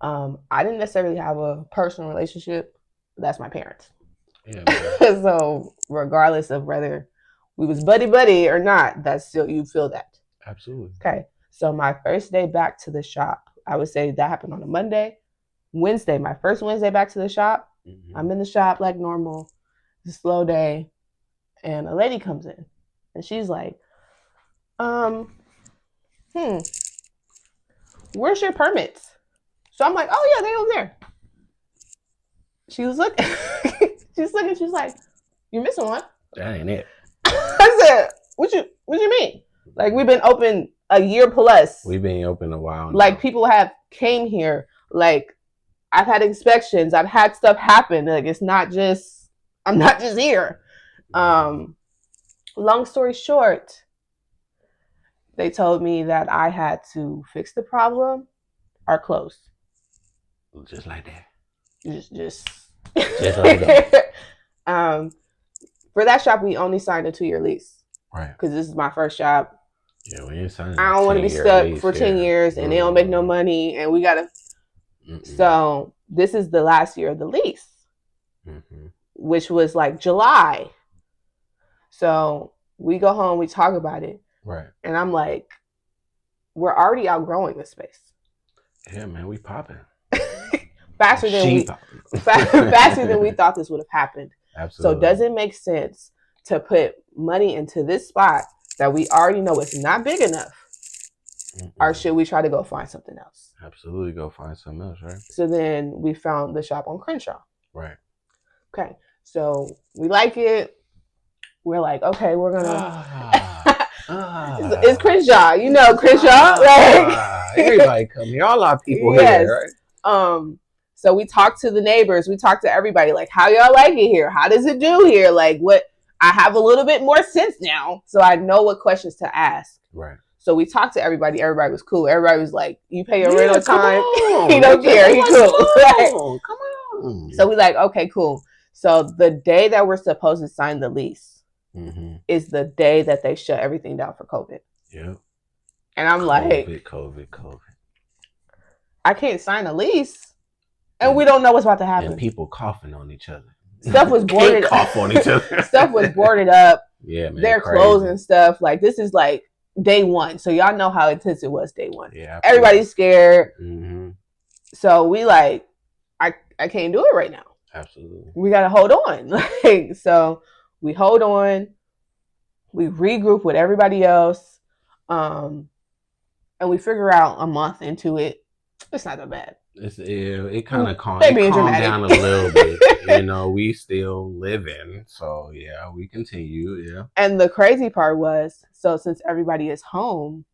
I didn't necessarily have a personal relationship. That's my parents. Yeah. So regardless of whether we was buddy or not, that's still, you feel that. Absolutely. Okay. So my first day back to the shop, I would say that happened on a Monday. Wednesday, my first Wednesday back to the shop, I'm in the shop like normal. It's a slow day. And a lady comes in and she's like, where's your permits? So I'm like, oh yeah, they over there. She was looking. She's looking. She's like, you're missing one. That ain't it. I said, what you mean? Like, we've been open a year plus. We've been open a while now. Like, people have came here. Like, I've had inspections. I've had stuff happen. Like, it's not just, I'm not just here. Long story short, they told me that I had to fix the problem or close. Just like that. Just like that. For that shop, we only signed a 2-year lease. Right. Because this is my first job. Yeah, we ain't signed. I don't want to be stuck for 10 years and they don't make no money and we gotta. So this is the last year of the lease, which was like July. So we go home, we talk about it. Right. And I'm like, we're already outgrowing this space. Yeah, man, we popping. faster than we thought this would have happened. Absolutely. So does it make sense to put money into this spot that we already know is not big enough? Or should we try to go find something else? Absolutely, go find something else, right? So then we found the shop on Crenshaw. Right. Okay. So we like it. We're like, okay, we're gonna. It's Crenshaw, you know Crenshaw. Everybody come here. All our people here, right? So we talked to the neighbors. We talked to everybody. Like, how y'all like it here? How does it do here? Like, what? I have a little bit more sense now, so I know what questions to ask. Right. So we talked to everybody. Everybody was cool. Everybody was like, "You pay your rent on time." He don't care. He cool. Come on. So we like, okay, cool. So the day that we're supposed to sign the lease is the day that they shut everything down for COVID. Yeah. And I'm like, COVID. I can't sign a lease, and we don't know what's about to happen. And people coughing on each other. Stuff was boarded. Cough on each other. Stuff was boarded up. Yeah, man. They're closing stuff. Like, this is like day one, so y'all know how intense it was day one. Yeah. Absolutely. Everybody's scared. So we like, I can't do it right now. Absolutely. We gotta hold on. Like, so we hold on. We regroup with everybody else, and we figure out a month into it, it's not that bad. It kind of calmed down a little bit. You know, we still living, so yeah, we continue. Yeah. And the crazy part was, so since everybody is home,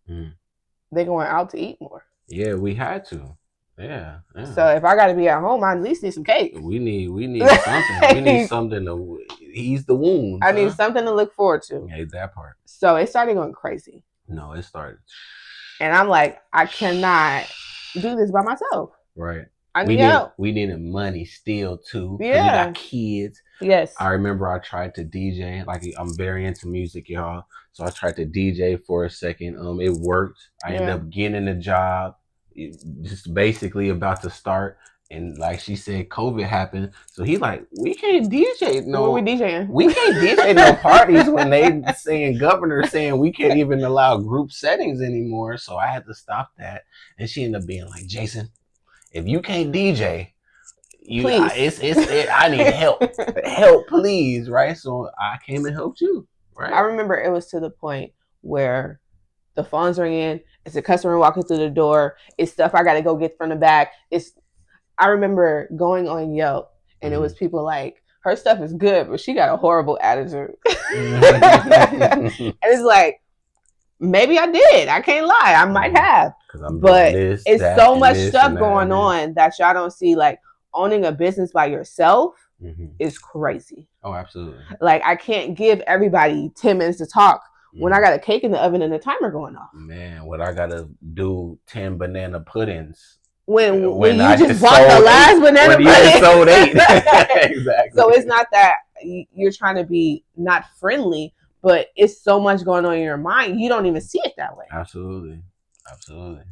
they're going out to eat more. Yeah, we had to. Yeah. So if I got to be at home, I at least need some cake. We need something. We need something to ease the wounds. I need something to look forward to. Yeah, that part. So it started going crazy. No, it started. And I'm like, I cannot do this by myself. Right. I need help. We needed money still too. Yeah. We got kids. Yes. I remember I tried to DJ. Like, I'm very into music, y'all. So I tried to DJ for a second. It worked. I ended up getting a job. Just basically about to start. And like she said, COVID happened. So he like, we can't DJ. No, what we DJing? We can't DJ no parties when they saying, governor saying we can't even allow group settings anymore. So I had to stop that. And she ended up being like, Jason, if you can't DJ, I need help. Help, please. Right. So I came and helped you. Right. I remember it was to the point where the phone's ringing. It's a customer walking through the door. It's stuff I got to go get from the back. I remember going on Yelp and it was people like, her stuff is good, but she got a horrible attitude. And it's like, maybe I did. I can't lie. I might have. But it's so much stuff going on that y'all don't see. Like, owning a business by yourself is crazy. Oh, absolutely. Like, I can't give everybody 10 minutes to talk when I got a cake in the oven and the timer going off. Man, what I got to do 10 banana puddings. When you just bought the last banana pudding. When you sold 8. Exactly. So it's not that you're trying to be not friendly, but it's so much going on in your mind, you don't even see it that way. Absolutely.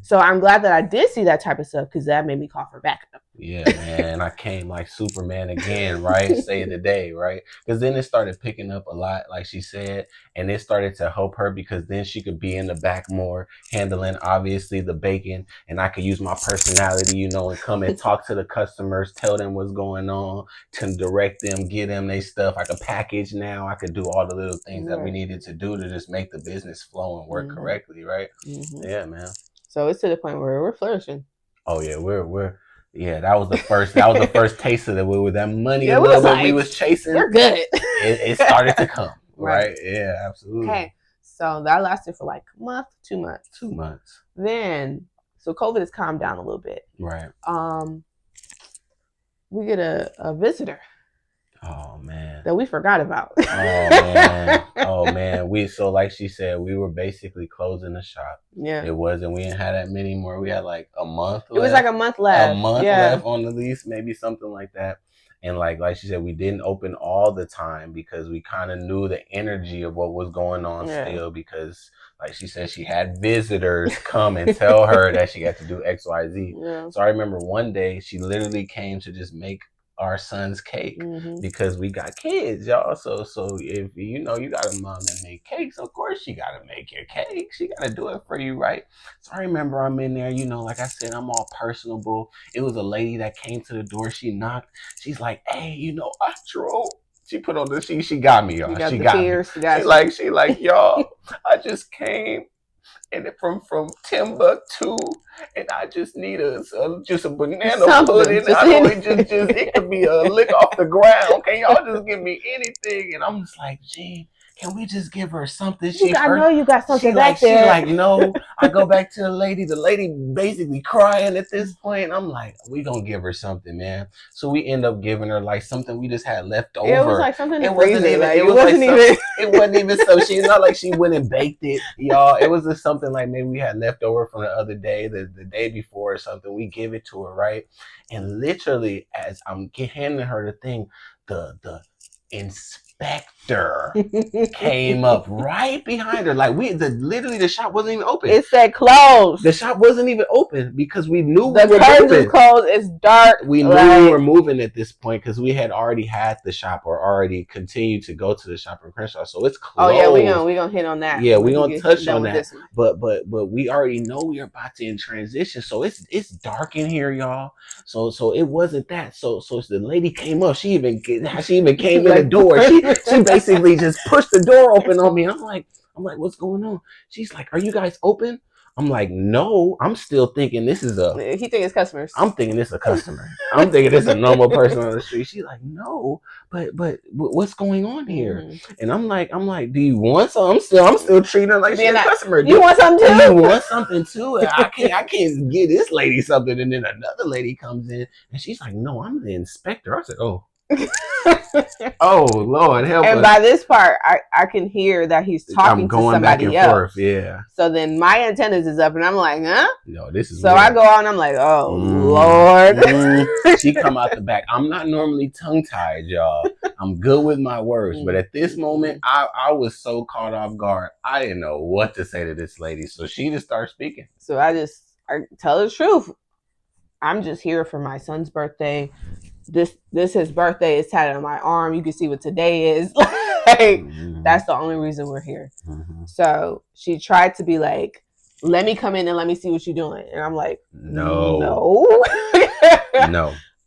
So I'm glad that I did see that type of stuff, because that made me call for backup. Yeah, man. I came like Superman again, right? Say the day, right? Because then it started picking up a lot, like she said, and it started to help her, because then she could be in the back more, handling obviously the bacon, and I could use my personality, and come and talk to the customers, tell them what's going on, to direct them, get them their stuff. I could package now. I could do all the little things that we needed to do to just make the business flow and work correctly, right? Yeah, man. So it's to the point where we're flourishing. Oh yeah, we're. Yeah, that was the first taste of it. With that money Yeah, we was chasing. We're good. It started to come. Right. Yeah, absolutely. Okay. So that lasted for like a month, 2 months. 2 months. Then, so COVID has calmed down a little bit. Right. We get a visitor. Oh man. That we forgot about. Oh man. So like she said, we were basically closing the shop. Yeah. It wasn't. We didn't have that many more. We had like a month left. It was like a month left. A month left on the lease, maybe something like that. And like she said, we didn't open all the time, because we kind of knew the energy of what was going on still, because like she said, she had visitors come and tell her that she had to do X, Y, Z. Yeah. So I remember one day she literally came to just make our son's cake, because we got kids, y'all. So if you got a mom that make cakes, of course she gotta make your cake. She gotta do it for you, right? So I remember I'm in there, like I said, I'm all personable. It was a lady that came to the door. She knocked. She's like, "Hey, I drove." She put on the she got me, y'all. She got me. She like, y'all, I just came. And from Timbuktu, and I just need just a banana pudding. It could be a lick off the ground. Can y'all just give me anything? And I'm just like, Gene, can we just give her something? I know you got something back there. She's like, no. I go back to the lady. The lady basically crying at this point. I'm like, we gonna give her something, man. So we end up giving her like something we just had left over. It was like something It wasn't even so. She's not like she went and baked it, y'all. It was just something like maybe we had left over from the other day, the day before or something. We give it to her, right? And literally, as I'm handing her the thing, the inspector came up right behind her. Like literally the shop wasn't even open. It said closed. The shop wasn't even open, because we knew the curtains was closed. It's dark. We knew we were moving at this point, because we had already had the shop, or already continued to go to the shop in Crenshaw. So it's closed. Oh yeah, we gonna hit on that. Yeah, we gonna touch on that. But we already know we are about to in transition. So it's dark in here, y'all. So it wasn't that. So the lady came up. She even came in the door. She basically just pushed the door open on me. I'm like, what's going on? She's like, are you guys open? I'm like, no. I'm still thinking this is he think it's customers. I'm thinking it's a customer. I'm thinking it's a normal person on the street. She's like, no, but what's going on here? And I'm like, do you want some? I'm still treating her like she's a customer. You want something too? You want something too? I can't give this lady something. And then another lady comes in and she's like, no, I'm the inspector. I said, oh. Oh Lord, help us. And by this part, I can hear that he's talking to somebody back and else. Forth, yeah. So then my antennas is up, and I'm like, huh? No, this is. So weird. I go out, and I'm like, oh Lord. She come out the back. I'm not normally tongue tied, y'all. I'm good with my words, but at this moment, I was so caught off guard. I didn't know what to say to this lady, so she just started speaking. So I tell the truth. I'm just here for my son's birthday. This his birthday is tatted on my arm. You can see what today is. That's the only reason we're here. So she tried to be like, let me come in and let me see what you're doing. And I'm like, no.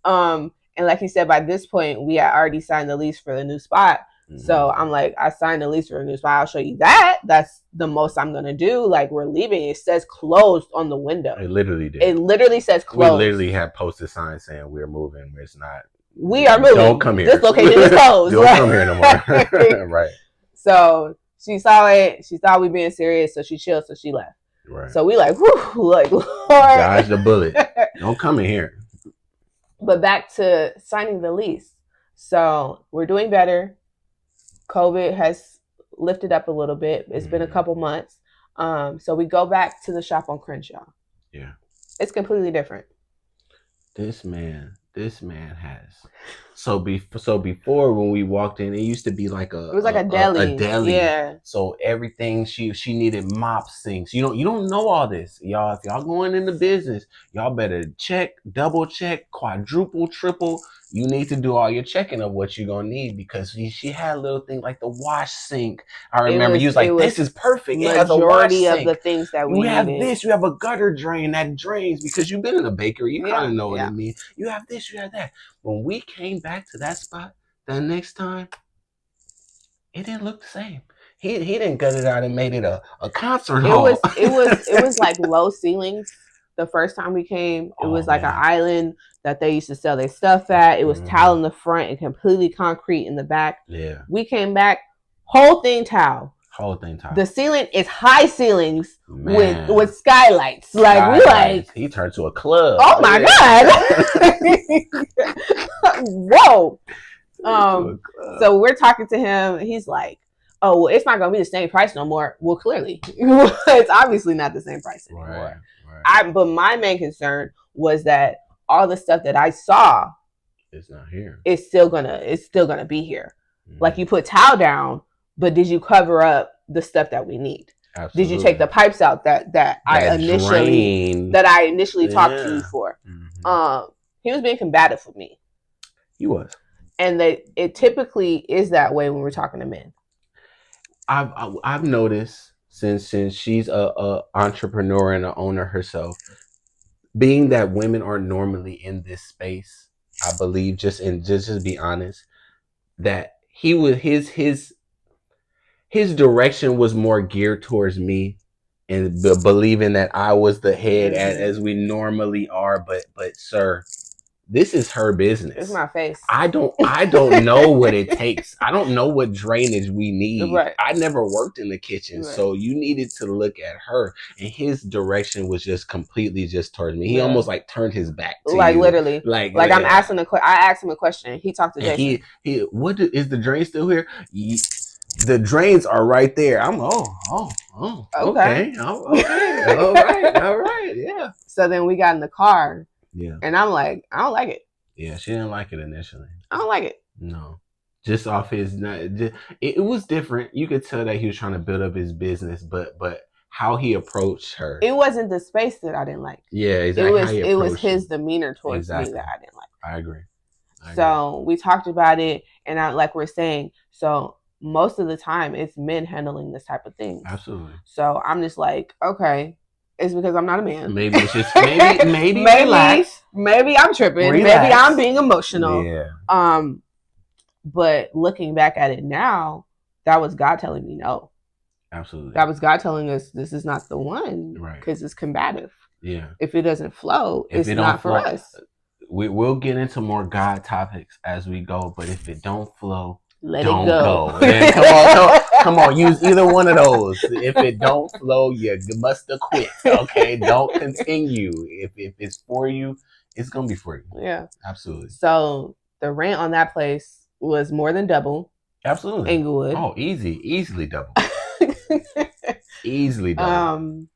And like he said, by this point, we had already signed the lease for the new spot. So I'm like, I signed the lease for a new spot. I'll show you that. That's the most I'm going to do. Like, we're leaving. It says closed on the window. It literally did. It literally says closed. We literally had posted signs saying we're moving. It's not. We are moving. Don't come here. This location is closed. Don't come here no more. Right. So she saw it. She thought we being serious. So she chilled. So she left. Right. So we like, whew, like, Lord. Dodge the bullet. Don't come in here. But back to signing the lease. So we're doing better. COVID has lifted up a little bit. It's been a couple months. So we go back to the shop on Crenshaw. Yeah. It's completely different. This man has So before when we walked in, it used to be like it was like a deli. A deli. Yeah. So everything she needed mop sinks. You don't know all this, y'all. If y'all going into business, y'all better check, double check, quadruple, triple. You need to do all your checking of what you're gonna need because she had little things like the wash sink. I remember you was like, "This is perfect. It has a wash sink. Majority of the things that we have needed. this. You have a gutter drain that drains because you've been in a bakery. You kind of know what I mean. You have this. You have that. When we came back to that spot that next time, it didn't look the same. He didn't gut it out and made it a concert hall. It was like low ceilings. The first time we came, it was like an island that they used to sell their stuff at. It was tile in the front and completely concrete in the back. Yeah. We came back, whole thing tile. Whole thing tile. The ceiling is high ceilings with skylights. Like he turned to a club. Oh my god! Whoa. So we're talking to him. He's like, "Oh, well, it's not gonna be the same price no more." Well, clearly, it's obviously not the same price anymore. Right. But my main concern was that all the stuff that I saw, it's not here. It's still gonna be here. Mm-hmm. Like you put tile down, but did you cover up the stuff that we need? Absolutely. Did you take the pipes out that I initially talked to you for? Mm-hmm. He was being combative with me. He was. And it typically is that way when we're talking to men. I've noticed since she's a entrepreneur and an owner herself, being that women are normally in this space, I believe just be honest, that he was his direction was more geared towards me and believing that I was the head as we normally are, but sir, this is her business. It's my face. I don't know what it takes. I don't know what drainage we need. Right. I never worked in the kitchen. Right. So you needed to look at her. And his direction was just completely just towards me. He almost like turned his back to you. Literally. Like I'm asking I asked him a question. He talked to Jayson. Is the drain still here? The drains are right there. I'm okay. All right. Yeah. So then we got in the car. Yeah. And I'm like, I don't like it. Yeah, she didn't like it initially. I don't like it. No. Just off it was different. You could tell that he was trying to build up his business, but how he approached her. It wasn't the space that I didn't like. Yeah, exactly. It was his demeanor towards me that I didn't like. I agree. So we talked about it, and like we're saying, so most of the time it's men handling this type of thing. Absolutely. So I'm just like, okay. It's because I'm not a man. Maybe it's just maybe relax. Maybe I'm tripping. Relax. Maybe I'm being emotional. Yeah. But looking back at it now, that was God telling me no. Absolutely. That was God telling us this is not the one. Right. Because it's combative. Yeah. If it doesn't flow, it's not for us. We'll get into more God topics as we go, but if it don't flow, don't it go. Man, come on, use either one of those. If it don't flow, you must have quit. Okay, don't continue. If it's for you, it's gonna be for you. Yeah, absolutely. So the rent on that place was more than double. Absolutely, Inglewood. Oh, easily double. Easily double.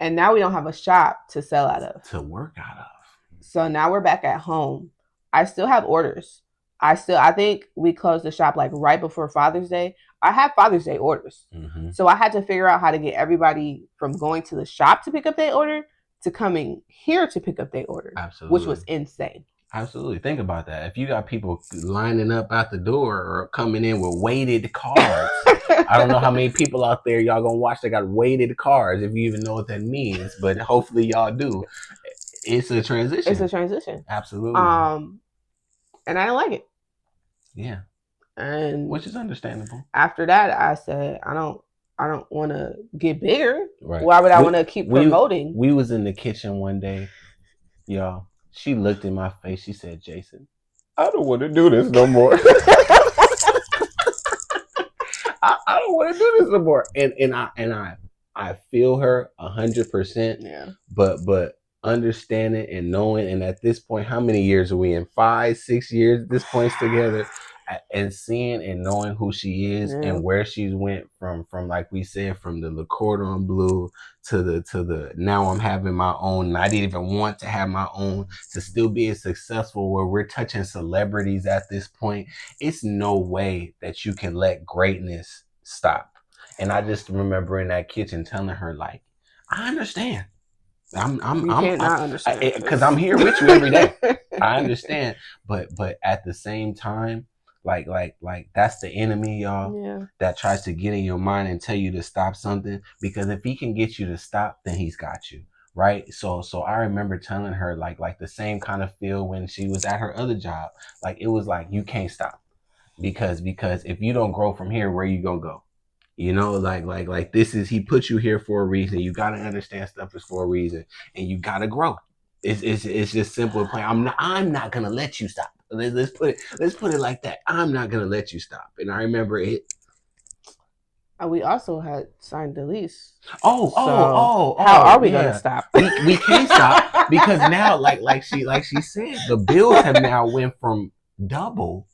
And now we don't have a shop to sell out of. To work out of. So now we're back at home. I still have orders. I think we closed the shop like right before Father's Day. I have Father's Day orders. Mm-hmm. So I had to figure out how to get everybody from going to the shop to pick up their order to coming here to pick up their order. Absolutely. Which was insane. Absolutely. Think about that. If you got people lining up out the door or coming in with weighted cards, I don't know how many people out there y'all gonna watch that got weighted cards, if you even know what that means, but hopefully y'all do. It's a transition. It's a transition. Absolutely. And I didn't like it. Yeah. And which is understandable. After that, I said, I don't want to get bigger. Right. Why would I want to keep promoting? We was in the kitchen one day, y'all. She looked in my face. She said, "Jayson, I don't want to do this no more." I don't want to do this no more. And I feel her 100%. Yeah. But understanding and knowing, and at this point, how many years are we in? 5, 6 years at this point together. and seeing and knowing who she is and where she's went from like we said, from the cordon bleu to the now I'm having my own, and I didn't even want to have my own, to still being successful where we're touching celebrities at this point. It's no way that you can let greatness stop. And I just remember in that kitchen telling her, like, I understand. I'm understand because I'm here with you every day. I understand, but at the same time, like that's the enemy, y'all. That tries to get in your mind and tell you to stop something, because if he can get you to stop, then he's got you, right? So I remember telling her like the same kind of feel when she was at her other job. Like, it was like, you can't stop, because if you don't grow from here, where you gonna go? You know, like this is, he put you here for a reason. You got to understand stuff is for a reason, and you got to grow. It's just simple and plain. I'm not gonna let you stop. Let's put it like that. I'm not gonna let you stop. And I remember it. We also had signed the lease. How are we gonna stop? We can't stop, because now, like she said, the bills have now went from double.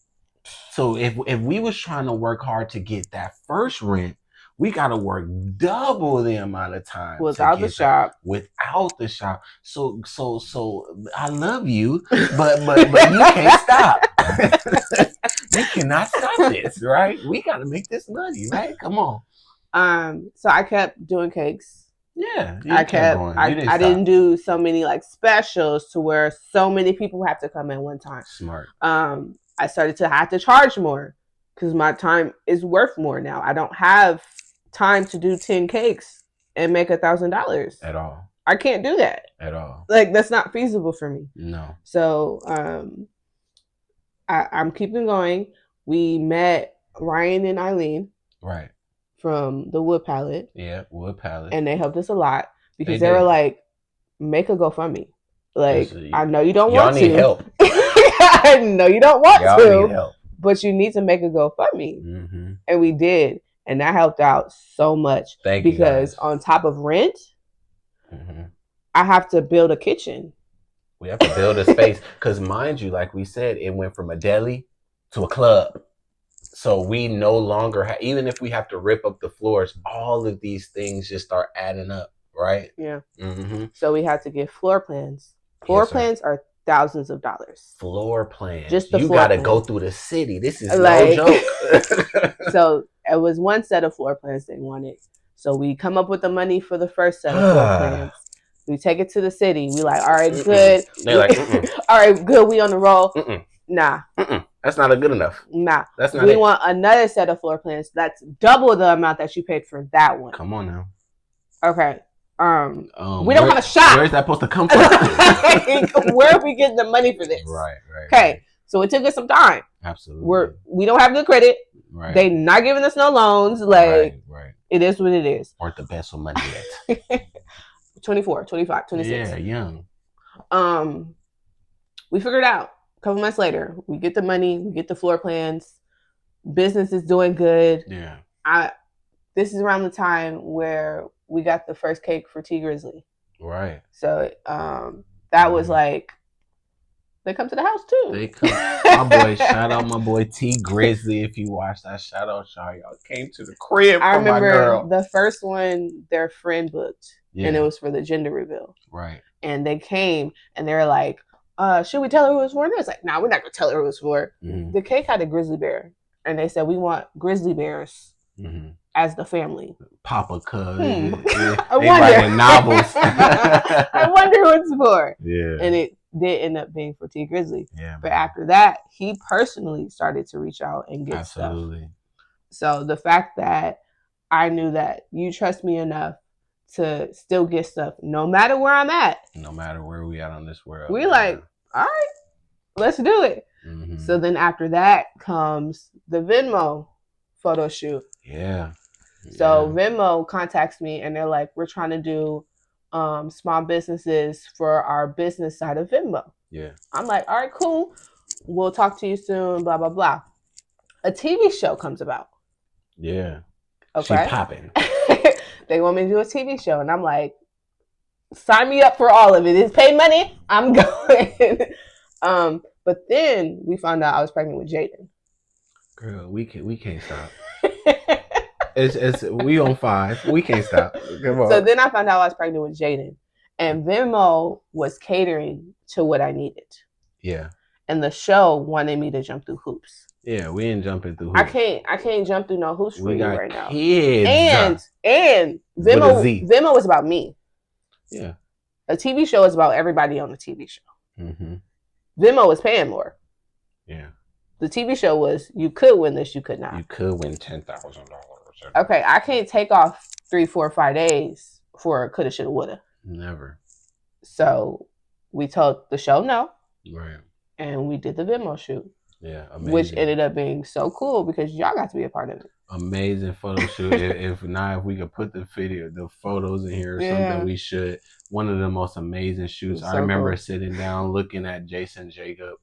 So if we was trying to work hard to get that first rent, we got to work double the amount of time without the shop. So I love you, but you can't stop. You cannot stop this, right? We got to make this money, right? Come on. So I kept doing cakes. Yeah, I didn't do so many like specials to where so many people have to come in one time. Smart. I started to have to charge more because my time is worth more now. I don't have time to do 10 cakes and make $1,000 at all. I can't do that at all. Like, that's not feasible for me. No. So I'm keeping going. We met Ryan and Eileen, right, from the Wood Palette. Yeah, Wood Palette, and they helped us a lot because they were like, make a GoFundMe. Like, I know you don't want to. Y'all need help. I know you don't want to, but you need to make a GoFundMe. Mm-hmm. And we did. And that helped out so much. Because on top of rent, I have to build a kitchen. We have to build a space. Because mind you, like we said, it went from a deli to a club. So we no longer even if we have to rip up the floors, all of these things just start adding up, right? Yeah. Mm-hmm. So we had to get floor plans. Floor plans are thousands of dollars. Floor plans. Just the you floor gotta plan. go through the city. This is like, no joke. So it was one set of floor plans they wanted. So we come up with the money for the first set of floor plans. We take it to the city. We like, all right, good. They're like, all right, good. We on the roll. Nah. That's not good enough. Nah. That's not We want another set of floor plans. That's double the amount that you paid for that one. Come on now. Okay. We don't have a shop. Where's that supposed to come from? Where are we getting the money for this? Right. Okay, so it took us some time. Absolutely. We don't have good credit. Right. They not giving us no loans. Like, right. It is what it is. Aren't the best with money yet. 24, 25, 26. Yeah, young. We figured it out. A couple months later, we get the money. We get the floor plans. Business is doing good. Yeah. This is around the time where we got the first cake for T Grizzly. Right. So that was like, they come to the house too. They come. My boy, shout out my boy T Grizzly. If you watch that, shout out y'all. Y'all came to the crib for my girl. I remember the first one their friend booked, and it was for the gender reveal. Right. And they came and they were like, should we tell her who it was for? And I was like, nah, we're not gonna tell her who it was for. Mm-hmm. The cake had a grizzly bear, and they said we want grizzly bears. Mm-hmm. As the family. Papa Cuz. I wonder. Novels. I wonder who it's for. Yeah. And it did end up being for T Grizzly. Yeah. But after that, he personally started to reach out and get stuff. So the fact that I knew that you trust me enough to still get stuff, no matter where I'm at. No matter where we at on this world. We like, all right, let's do it. Mm-hmm. So then after that comes the Venmo photo shoot. Yeah. So Venmo contacts me and they're like, we're trying to do small businesses for our business side of Venmo. Yeah. I'm like, all right, cool. We'll talk to you soon, blah, blah, blah. A TV show comes about. Yeah. Okay. She popping. They want me to do a TV show. And I'm like, sign me up for all of it. It's paid money. I'm going. But then we found out I was pregnant with Jaden. Girl, we can't stop. It's we on 5. We can't stop. Come on. So then I found out I was pregnant with Jaden, and Venmo was catering to what I needed. Yeah. And the show wanted me to jump through hoops. Yeah, we ain't jumping through hoops. I can't jump through no hoops for you right now. Kids. And Venmo was about me. Yeah. A TV show is about everybody on the TV show. Mm-hmm. Venmo was paying more. Yeah. The TV show was you could win this, you could not. You could win $10,000. Okay, I can't take off 3, 4, 5 days for coulda, shoulda, woulda. Never. So we told the show no. Right. And we did the Venmo shoot. Yeah, amazing. Which ended up being so cool because y'all got to be a part of it. Amazing photo shoot. if we could put the photos in here or something, we should. One of the most amazing shoots. I remember sitting down looking at Jayson and Jacob.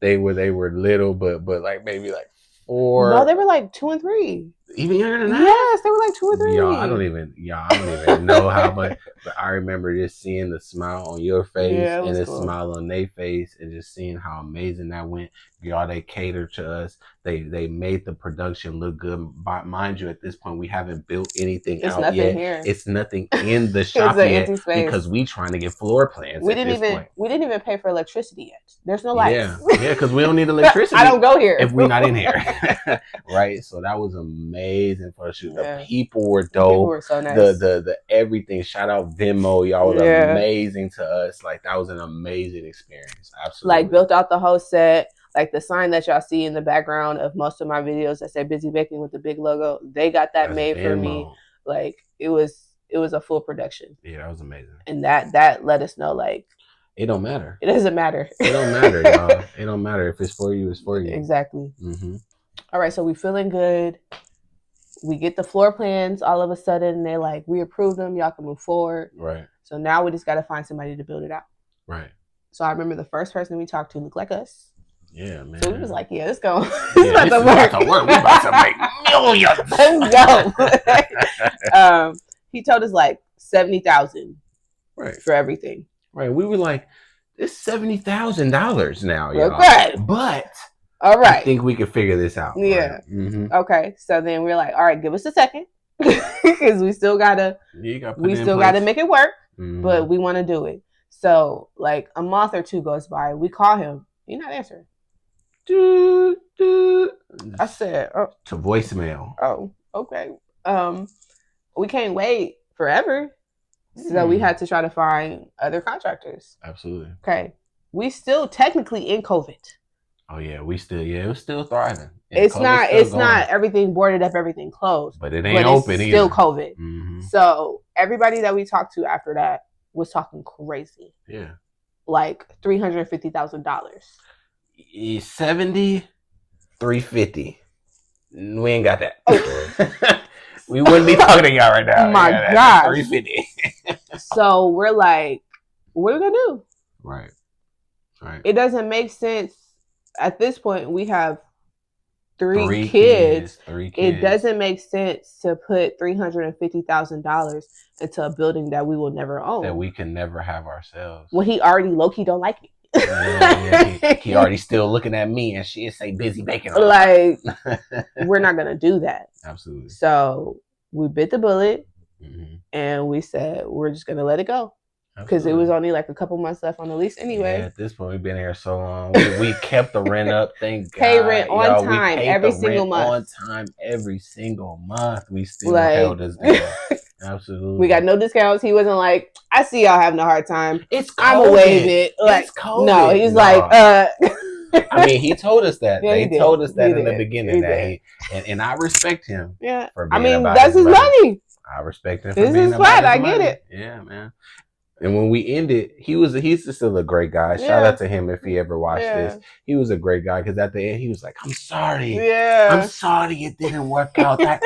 They were little, but like maybe like 4. No, they were like 2 and 3. Even younger than that? Yes, they were like 2 or 3. Y'all, I don't even know how much. But I remember just seeing the smile on your face and the smile on their face, and just seeing how amazing that went. Y'all, they catered to us. They made the production look good. But mind you, at this point, we haven't built anything out yet. Here. It's nothing in the shop yet because we trying to get floor plans. We didn't even pay for electricity yet. There's no lights. Yeah, because we don't need electricity. I don't go here if we're not in here, right? So that was amazing for the shoot. The people were dope. People were so nice. The everything. Shout out Venmo, y'all was amazing to us. Like that was an amazing experience. Absolutely. Like built out the whole set. Like the sign that y'all see in the background of most of my videos that say "Busy Baking" with the big logo, they got that made for me. Like it was a full production. Yeah, that was amazing. And that let us know like it don't matter. It doesn't matter. It don't matter, y'all. It don't matter if it's for you. It's for you. Exactly. Mm-hmm. All right, so we feeling good. We get the floor plans all of a sudden, and they're like, we approve them. Y'all can move forward. Right. So now we just got to find somebody to build it out. Right. So I remember the first person we talked to looked like us. Yeah, man. So we was like, yeah, let's go. This about to work. We about to make millions. Let's go. He told us like $70,000 for everything. Right. We were like, it's $70,000 now, y'all. Okay. But all right, I think we can figure this out. Yeah. Right? Mm-hmm. Okay. So then we're like, all right, give us a second because we still gotta make it work, but we want to do it. So like a month or 2 goes by, we call him, he's not answering. I said, to voicemail. Oh, okay. We can't wait forever. So we had to try to find other contractors. Absolutely. Okay. We still technically in COVID. Oh yeah, it was still thriving. It's not everything boarded up, everything closed. But it ain't open either. Still COVID. Mm-hmm. So everybody that we talked to after that was talking crazy. Yeah. Like $350,000. 70, 350. We ain't got that. Okay. We wouldn't be talking to y'all right now. Oh my God. 350. So we're like, what are we gonna do? Right. It doesn't make sense. At this point, we have three kids. It doesn't make sense to put $350,000 into a building that we will never own. That we can never have ourselves. When he already low-key don't like it. He already still looking at me and she say busy baking. Like, we're not going to do that. Absolutely. So we bit the bullet and we said, we're just going to let it go. Because it was only like a couple months left on the lease anyway. Yeah, at this point, we've been here so long. We kept the rent up, thank God. Pay rent on time every single month. On time every single month. We still held this deal. Absolutely. We got no discounts. He wasn't like, I see y'all having a hard time. It's COVID. I'm going to waive it. Like, it's COVID. No, he's like, I mean, he told us that. Yeah, they told us that in the beginning. And I respect him. Yeah. For being that's his money. I respect him for being about his money. This is flat. I get it. Yeah, man. And when we ended, he's still a great guy. Shout out to him if he ever watched this. He was a great guy because at the end he was like, "I'm sorry, I'm sorry it didn't work out. I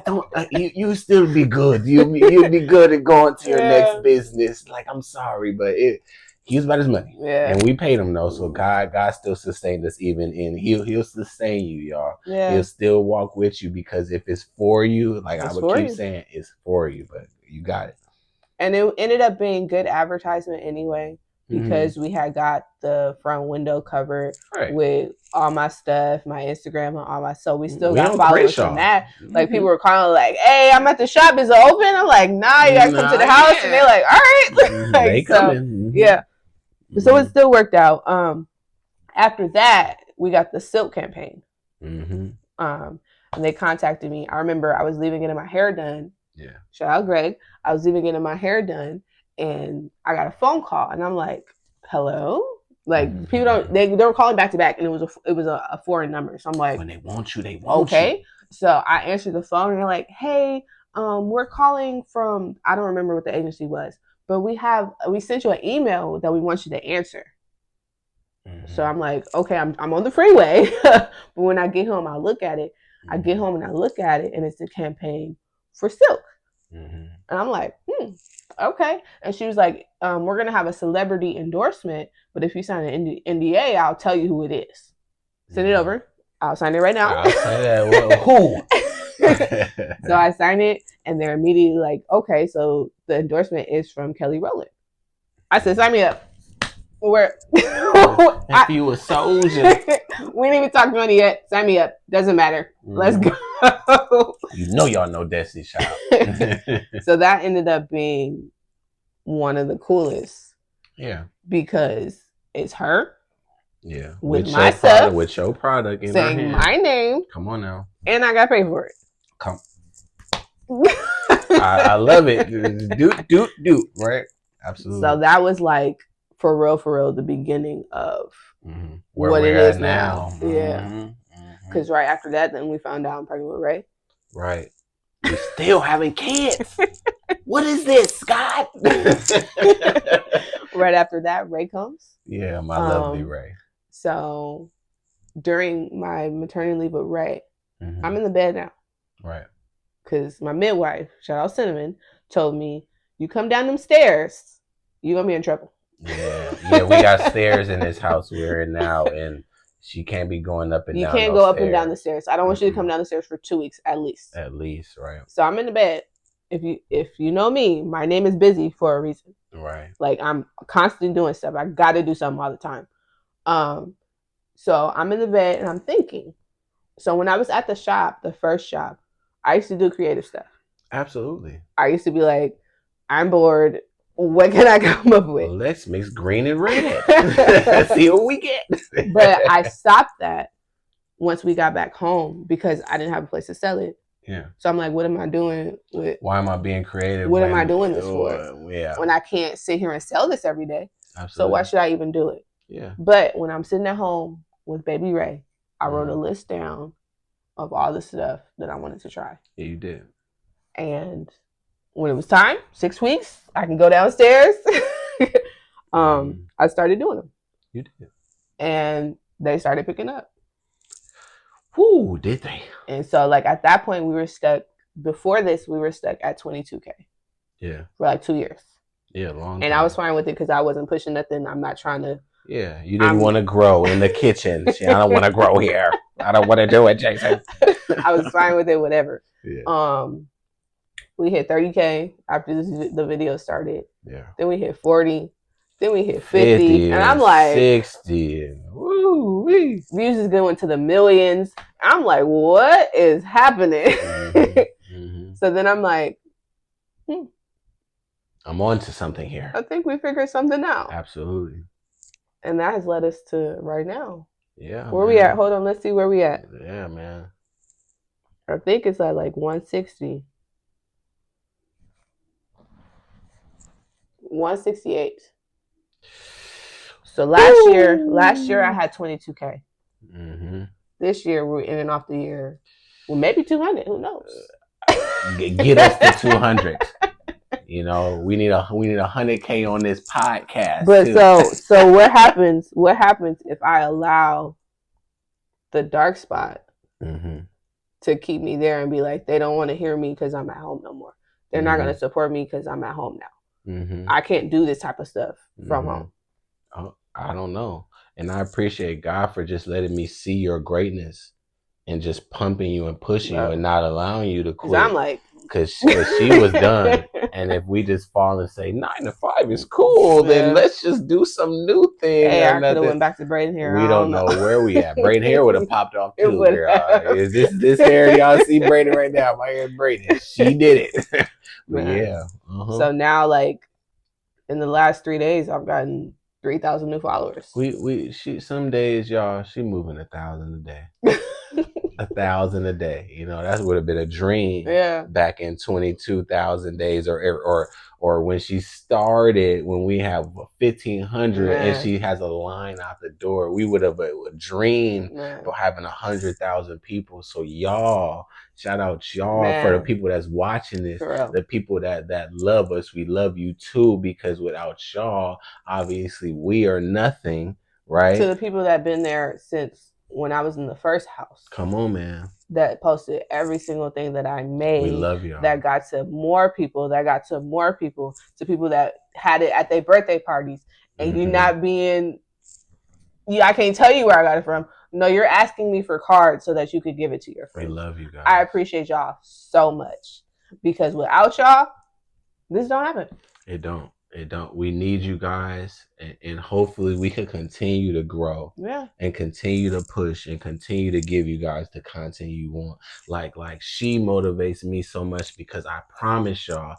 don't. You still be good. You'll be good at going to your next business. Like I'm sorry, but he was about his money, and we paid him though. So God still sustained us even in. He'll sustain you, y'all. Yeah. He'll still walk with you because if it's for you, like I would keep saying, it's for you. But you got it. And it ended up being good advertisement anyway. because we had got the front window covered with all my stuff, my Instagram and all my, so we still got followers from that. Like people were calling like, hey, I'm at the shop, is it open? I'm like, nah, you gotta come to the house. And they're like, all right. Like, they coming. Yeah. So it still worked out. After that, we got the silk campaign. And they contacted me. I remember I was leaving getting my hair done. Yeah. Shout out Greg. I was leaving getting my hair done and I got a phone call and I'm like, hello? Like people don't, they were calling back to back and it was a foreign number. So I'm like, when they want you, they want you. Okay. So I answered the phone and they're like, hey, we're calling from, I don't remember what the agency was, but we sent you an email that we want you to answer. So I'm like, okay, I'm on the freeway. But when I get home, I look at it. I get home and I look at it and it's the campaign for silk. And I'm like, okay. And she was like, we're going to have a celebrity endorsement, but if you sign an NDA, I'll tell you who it is. Send it over. I'll sign it right now. I'll sign that. Well, who? So I signed it and they're immediately like, okay, so the endorsement is from Kelly Rowland. I said, sign me up. If you a soldier. We ain't even talked money yet. Sign me up. Doesn't matter. Let's go. You know y'all know Destiny Shop. So that ended up being one of the coolest. Yeah. Because it's her. Yeah. With my stuff. With your product in saying her hand. My name. Come on now. And I got paid for it. Come. I love it. Do. Right? Absolutely. So that was like, for real, the beginning of what it is now. Yeah. Because right after that, then we found out I'm pregnant with Ray. Right. We're still having kids. What is this, Scott? Right after that, Ray comes. Yeah, my lovely Ray. So during my maternity leave with Ray, I'm in the bed now. Right. Because my midwife, shout out Cinnamon, told me, you come down them stairs, you're going to be in trouble. Yeah, we got stairs in this house we're in now, and she can't be going up and down. You can't go up and down the stairs. I don't want you to come down the stairs for 2 weeks at least. At least, right. So I'm in the bed. If you know me, my name is busy for a reason. Right. Like I'm constantly doing stuff. I got to do something all the time. So I'm in the bed and I'm thinking. So when I was at the shop, the first shop, I used to do creative stuff. Absolutely. I used to be like, I'm bored. What can I come up with? Well, let's mix green and red. See what we get. But I stopped that once we got back home because I didn't have a place to sell it. Yeah. So I'm like, what am I doing with? Why am I being creative? What am I doing this for? Yeah. When I can't sit here and sell this every day. Absolutely. So why should I even do it? Yeah. But when I'm sitting at home with baby Ray, I wrote a list down of all the stuff that I wanted to try. Yeah, you did. And when it was time, 6 weeks, I can go downstairs. I started doing them. You did. And they started picking up. Whoo, did they? And so like at that point we were stuck, before this, we were stuck at 22K. Yeah. For like 2 years. Yeah, long time. And I was fine with it because I wasn't pushing nothing. I'm not trying to. Yeah, you didn't want to grow in the kitchen. I don't want to grow here. I don't want to do it, Jayson. I was fine with it, whatever. Yeah. We hit 30K after the video started. Yeah. Then we hit 40. Then we hit 50. And I'm like 60. Woo wee. Views is going to the millions. I'm like, what is happening? So then I'm like, I'm on to something here. I think we figured something out. Absolutely. And that has led us to right now. Yeah. Where we at? Hold on, let's see where we at. Yeah, man. I think it's at like 160. 168. So last year I had 22K. This year we're in and off the year. Well, maybe 200. Who knows? Get us to 200. You know, we need 100K on this podcast. But too. so what happens? What happens if I allow the dark spot to keep me there and be like, they don't want to hear me because I'm at home no more. They're not going to support me because I'm at home now. I can't do this type of stuff from home. Oh, I don't know. And I appreciate God for just letting me see your greatness and just pumping you and pushing you and not allowing you to quit. I'm like, because she was done. And if we just fall and say 9 to 5 is cool, then let's just do some new thing. Hey, I could have went back to braiding hair. We don't know where we at. Braiding hair would have popped off too, girl. Is this hair y'all see braided right now? My hair braided. She did it. But yeah. So now, like, in the last 3 days, I've gotten 3,000 new followers. She some days, y'all, she moving 1,000 a day. 1,000 a day. You know, that would have been a dream back in 22,000 days or when she started, when we have 1,500 and she has a line out the door. We would have dreamed of having 100,000 people. So y'all, shout out y'all for the people that's watching this, the people that love us. We love you too, because without y'all, obviously we are nothing, right? To the people that been there since when I was in the first house. Come on, man. That posted every single thing that I made. We love y'all. That got to more people, to people that had it at their birthday parties. And you not being, I can't tell you where I got it from. No, you're asking me for cards so that you could give it to your friends. We love you guys. I appreciate y'all so much. Because without y'all, this don't happen. It don't. We need you guys, and hopefully we can continue to grow and continue to push and continue to give you guys the content you want. Like she motivates me so much, because I promise y'all,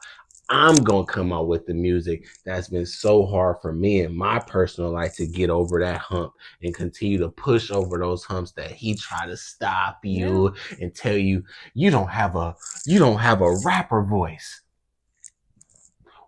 I'm going to come out with the music that's been so hard for me in my personal life to get over that hump and continue to push over those humps that he try to stop you and tell you, you don't have a rapper voice.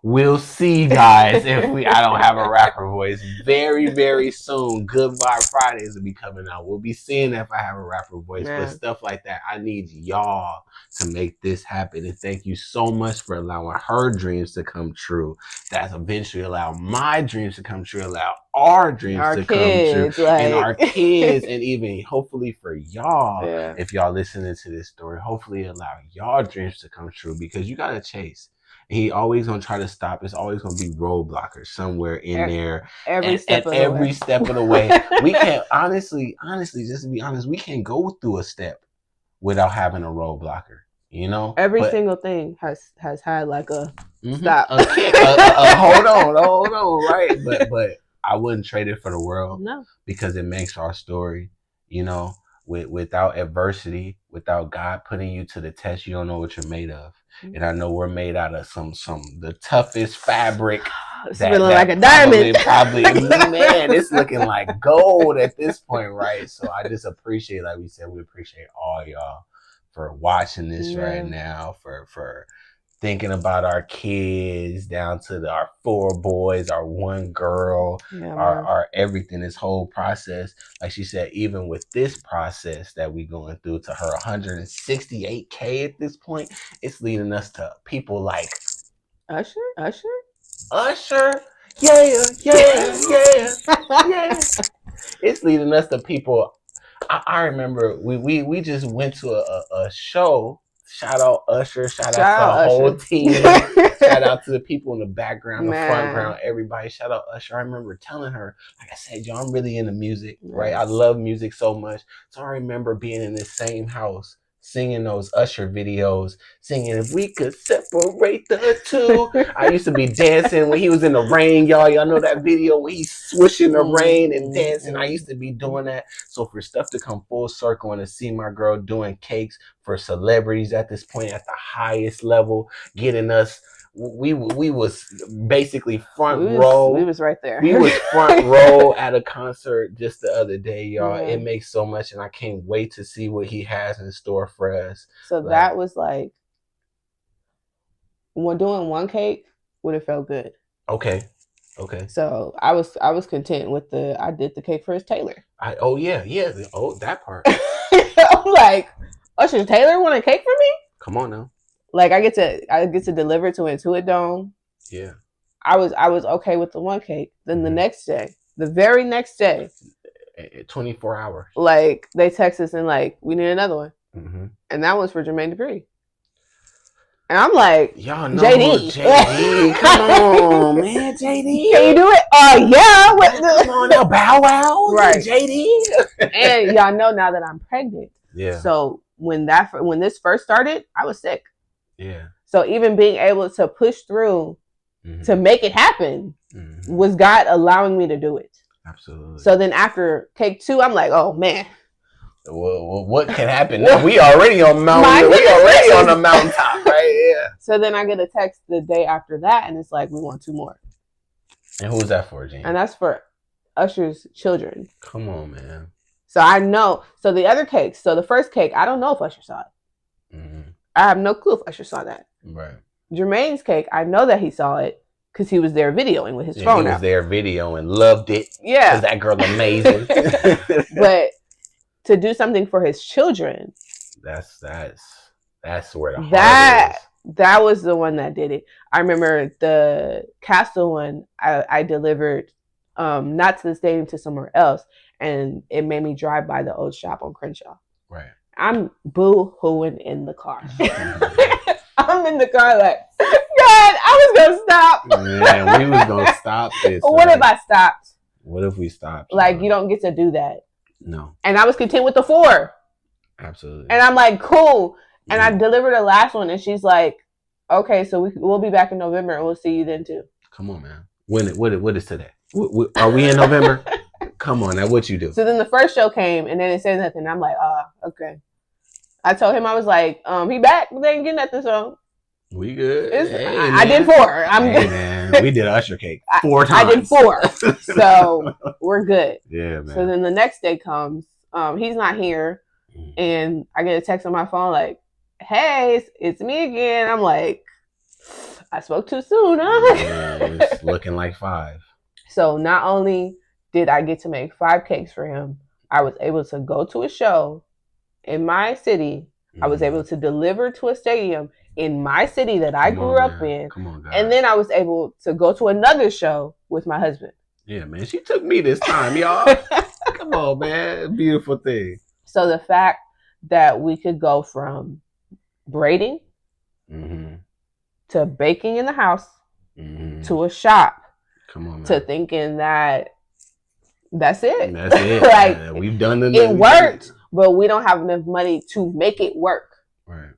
We'll see, guys, if I don't have a rapper voice. Very, very soon, Good Vibe Fridays will be coming out. We'll be seeing if I have a rapper voice. But stuff like that, I need y'all to make this happen. And thank you so much for allowing her dreams to come true. That's eventually allow my dreams to come true, allow our dreams to come true. And our kids, and even hopefully for y'all, if y'all listening to this story, hopefully allow y'all dreams to come true, because you got to chase. He always gonna try to stop. It's always gonna be roadblockers somewhere in there. Every step of the way. We can't honestly, just to be honest, we can't go through a step without having a roadblocker. You know, every single thing has had like a stop. Hold on, right? But I wouldn't trade it for the world. No, because it makes our story. You know, without adversity, without God putting you to the test, you don't know what you're made of. And I know we're made out of the toughest fabric. It's feeling like a diamond. Probably, man, it's looking like gold at this point, right? So I just appreciate, like we said, we appreciate all y'all for watching this right now, for thinking about our kids, down to our 4 boys, our 1 girl, our everything, this whole process. Like she said, even with this process that we going through, to her 168K at this point, it's leading us to people like Usher. Yeah. It's leading us to people. I remember we just went to a show. Shout out Usher. Shout out to the whole team. Shout out to the people in the background, the front ground, everybody. Shout out Usher. I remember telling her, like I said, yo, I'm really into music, right? I love music so much. So I remember being in this same house, singing those Usher videos, singing If We Could Separate the Two. I used to be dancing when he was in the rain, y'all. Y'all know that video when he's swishing the rain and dancing. I used to be doing that. So for stuff to come full circle and to see my girl doing cakes for celebrities at this point at the highest level, getting us, we was basically front row. We was right there. We was front row at a concert just the other day, y'all. It makes so much, and I can't wait to see what he has in store for us. So that was like, when doing 1 cake would have felt good. Okay. So I was content with I did the cake for his tailor. That part. I'm like, Usher Taylor want a cake for me? Come on now. Like I get to deliver to Intuit Dome. Yeah. I was okay with the 1 cake. Then the next day, the very next day, 24 hours. Like they text us and like, we need another one. And that was for Jermaine Dupri. And I'm like, y'all know JD. Come on, man, JD. Can you do it? Yeah. Come on now, Bow Wow. Right. JD. And y'all know now that I'm pregnant. Yeah. So when this first started, I was sick. Yeah. So even being able to push through to make it happen was God allowing me to do it. Absolutely. So then after cake 2, I'm like, oh man. Well, what can happen now? We already on mountain. We already on the mountaintop, right? Yeah. So then I get a text the day after that, and it's like, we want 2 more. And who's that for, Gene? And that's for Usher's children. Come on, man. So I know. So the other cakes. So the first cake, I don't know if Usher saw it. I have no clue if Usher saw that. Right. Jermaine's cake, I know that he saw it because he was there videoing with his phone. He was there videoing, loved it. Yeah. Because that girl amazing. But to do something for his children. That's where the heart is. That was the one that did it. I remember the Castle one I delivered not to the stadium, to somewhere else, and it made me drive by the old shop on Crenshaw. Right. I'm boo-hooing in the car. I'm in the car like, God, I was gonna stop. Man, we was gonna stop this. What if I stopped? What if we stopped? Like, you don't get to do that. No. And I was content with the 4. Absolutely. And I'm like, cool. And I delivered the last one, and she's like, okay, so we'll be back in November, and we'll see you then too. Come on, man. What is today? Are we in November? Come on, now what you do? So then the first show came, and then it said nothing. I'm like, okay. I told him, I was like, he back, but they ain't getting nothing, so. We good. I did 4. Man. We did Usher cake 4 times. I did 4. So we're good. Yeah, man. So then the next day comes. He's not here. And I get a text on my phone like, hey, it's me again. I'm like, I spoke too soon, huh? Yeah, it's looking like 5. So not only did I get to make 5 cakes for him, I was able to go to a show in my city. I was able to deliver to a stadium in my city that I grew up in. Come on, guys. And then I was able to go to another show with my husband. Yeah, man. She took me this time, y'all. Come on, man. Beautiful thing. So the fact that we could go from braiding to baking in the house to a shop to thinking that that's it. That's it. Like, we've done it. It worked, but we don't have enough money to make it work. Right.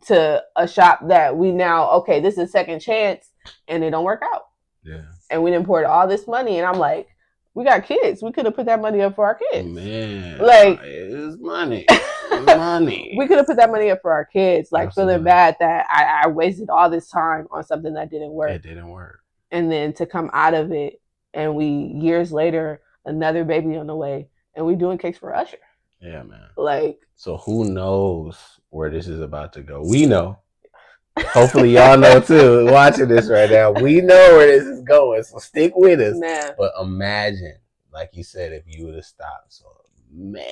To a shop that we now, okay, this is second chance, and it don't work out. Yeah. And we done poured all this money, and I'm like, we got kids. We could have put that money up for our kids. Man. Like, it's money. It's money. We could have put that money up for our kids. Like, absolutely. Feeling bad that I wasted all this time on something that didn't work. It didn't work. And then to come out of it, and we, years later, another baby on the way, and we doing cakes for Usher. Yeah, man. Like, so who knows where this is about to go? We know. Hopefully y'all know too. Watching this right now, we know where this is going. So stick with us. Man. But imagine, like you said, if you would have stopped. So man,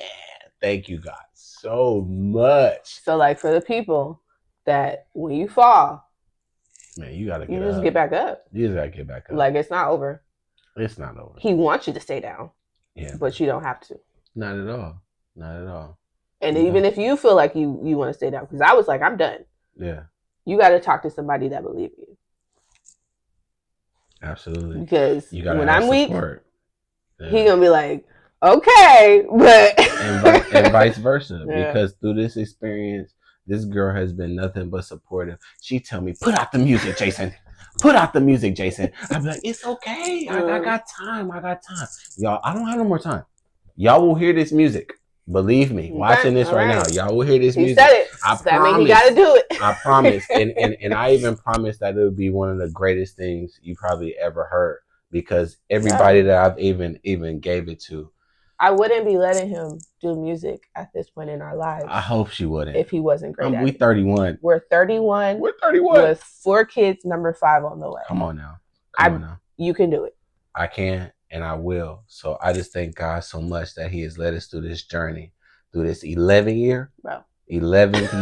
thank you God so much. So like for the people that when you fall, man, you gotta get up. Just get back up. You just gotta get back up. Like it's not over. It's not over. He wants you to stay down. Yeah. But you don't have to. Not at all. Not at all. And even if you feel like you want to stay down, because I was like, I'm done. Yeah. You got to talk to somebody that believes you. Absolutely. Because when I'm weak, he's going to be like, okay, but... and vice versa. Yeah. Because through this experience, this girl has been nothing but supportive. She tell me, put out the music, Jayson. Put out the music, Jayson. I'd be like, it's okay. I got time. Y'all, I don't have no more time. Y'all will hear this music. Believe me, watching this right now, y'all will hear this music. He said it. I that promise. Means he got to do it. I promise. And I even promise that it would be one of the greatest things you probably ever heard, because everybody that I've even gave it to. I wouldn't be letting him do music at this point in our lives. I hope she wouldn't. If he wasn't great at it. 31. We're 31. We're 31. With 4 kids, number 5 on the way. Come on now. You can do it. I can and I will. So I just thank God so much that he has led us through this journey. Through this 11th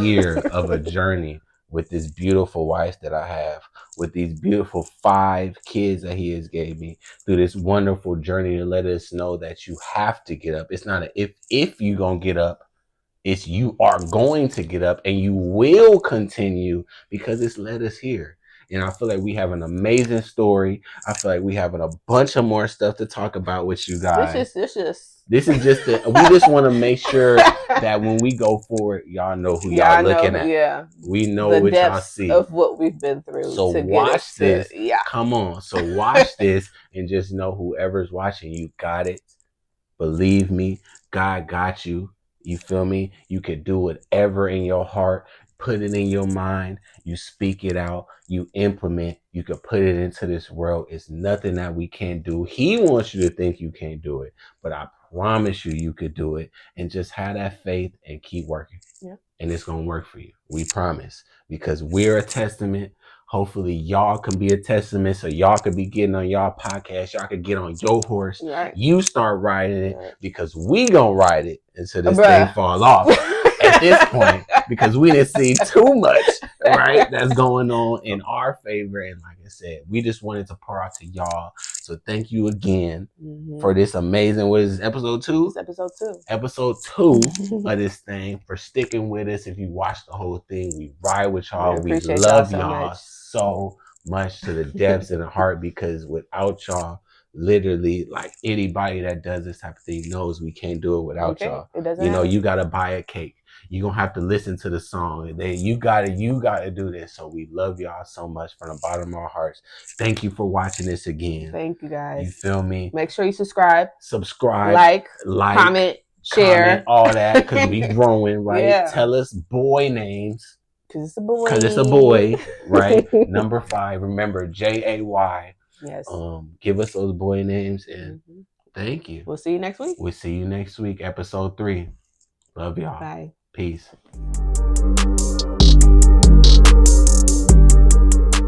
year of a journey with this beautiful wife that I have, with these beautiful 5 kids that he has gave me, through this wonderful journey to let us know that you have to get up. It's not a if you gonna get up, it's you are going to get up and you will continue, because it's led us here. And I feel like we have an amazing story. I feel like we having a bunch of more stuff to talk about with you guys. This is just we just want to make sure that when we go forward, y'all know who y'all looking at. Yeah. We know what y'all see. Of what we've been through. So watch this. Come on. So watch this and just know whoever's watching, you got it. Believe me, God got you. You feel me? You could do whatever in your heart. Put it in your mind. You speak it out. You implement. You could put it into this world. It's nothing that we can't do. He wants you to think you can't do it. But I promise you, you could do it. And just have that faith and keep working. Yeah. And it's going to work for you. We promise. Because we're a testament. Hopefully y'all can be a testament, so y'all could be getting on y'all podcast. Y'all could get on your horse. Right. You start riding it, because we gonna ride it until this thing fall off at this point, because we didn't see too much, right, that's going on in our favor. And like I said, we just wanted to pour out to y'all. So thank you again for this amazing, what is this, episode 2? It's episode 2. Episode 2 of this thing, for sticking with us. If you watch the whole thing, we ride with y'all. We love y'all so much to the depths and the heart, because without y'all, literally, like, anybody that does this type of thing knows we can't do it without y'all. It doesn't happen. You gotta buy a cake. You're gonna have to listen to the song. You gotta do this. So we love y'all so much from the bottom of our hearts. Thank you for watching this again. Thank you guys. You feel me? Make sure you subscribe, like, comment, share, all that, because we growing, right? Yeah. Tell us boy names. Because it's a boy, right? Number 5. Remember, Jay. Yes. Give us those boy names, and thank you. We'll see you next week. Episode 3. Love y'all. Bye. Peace.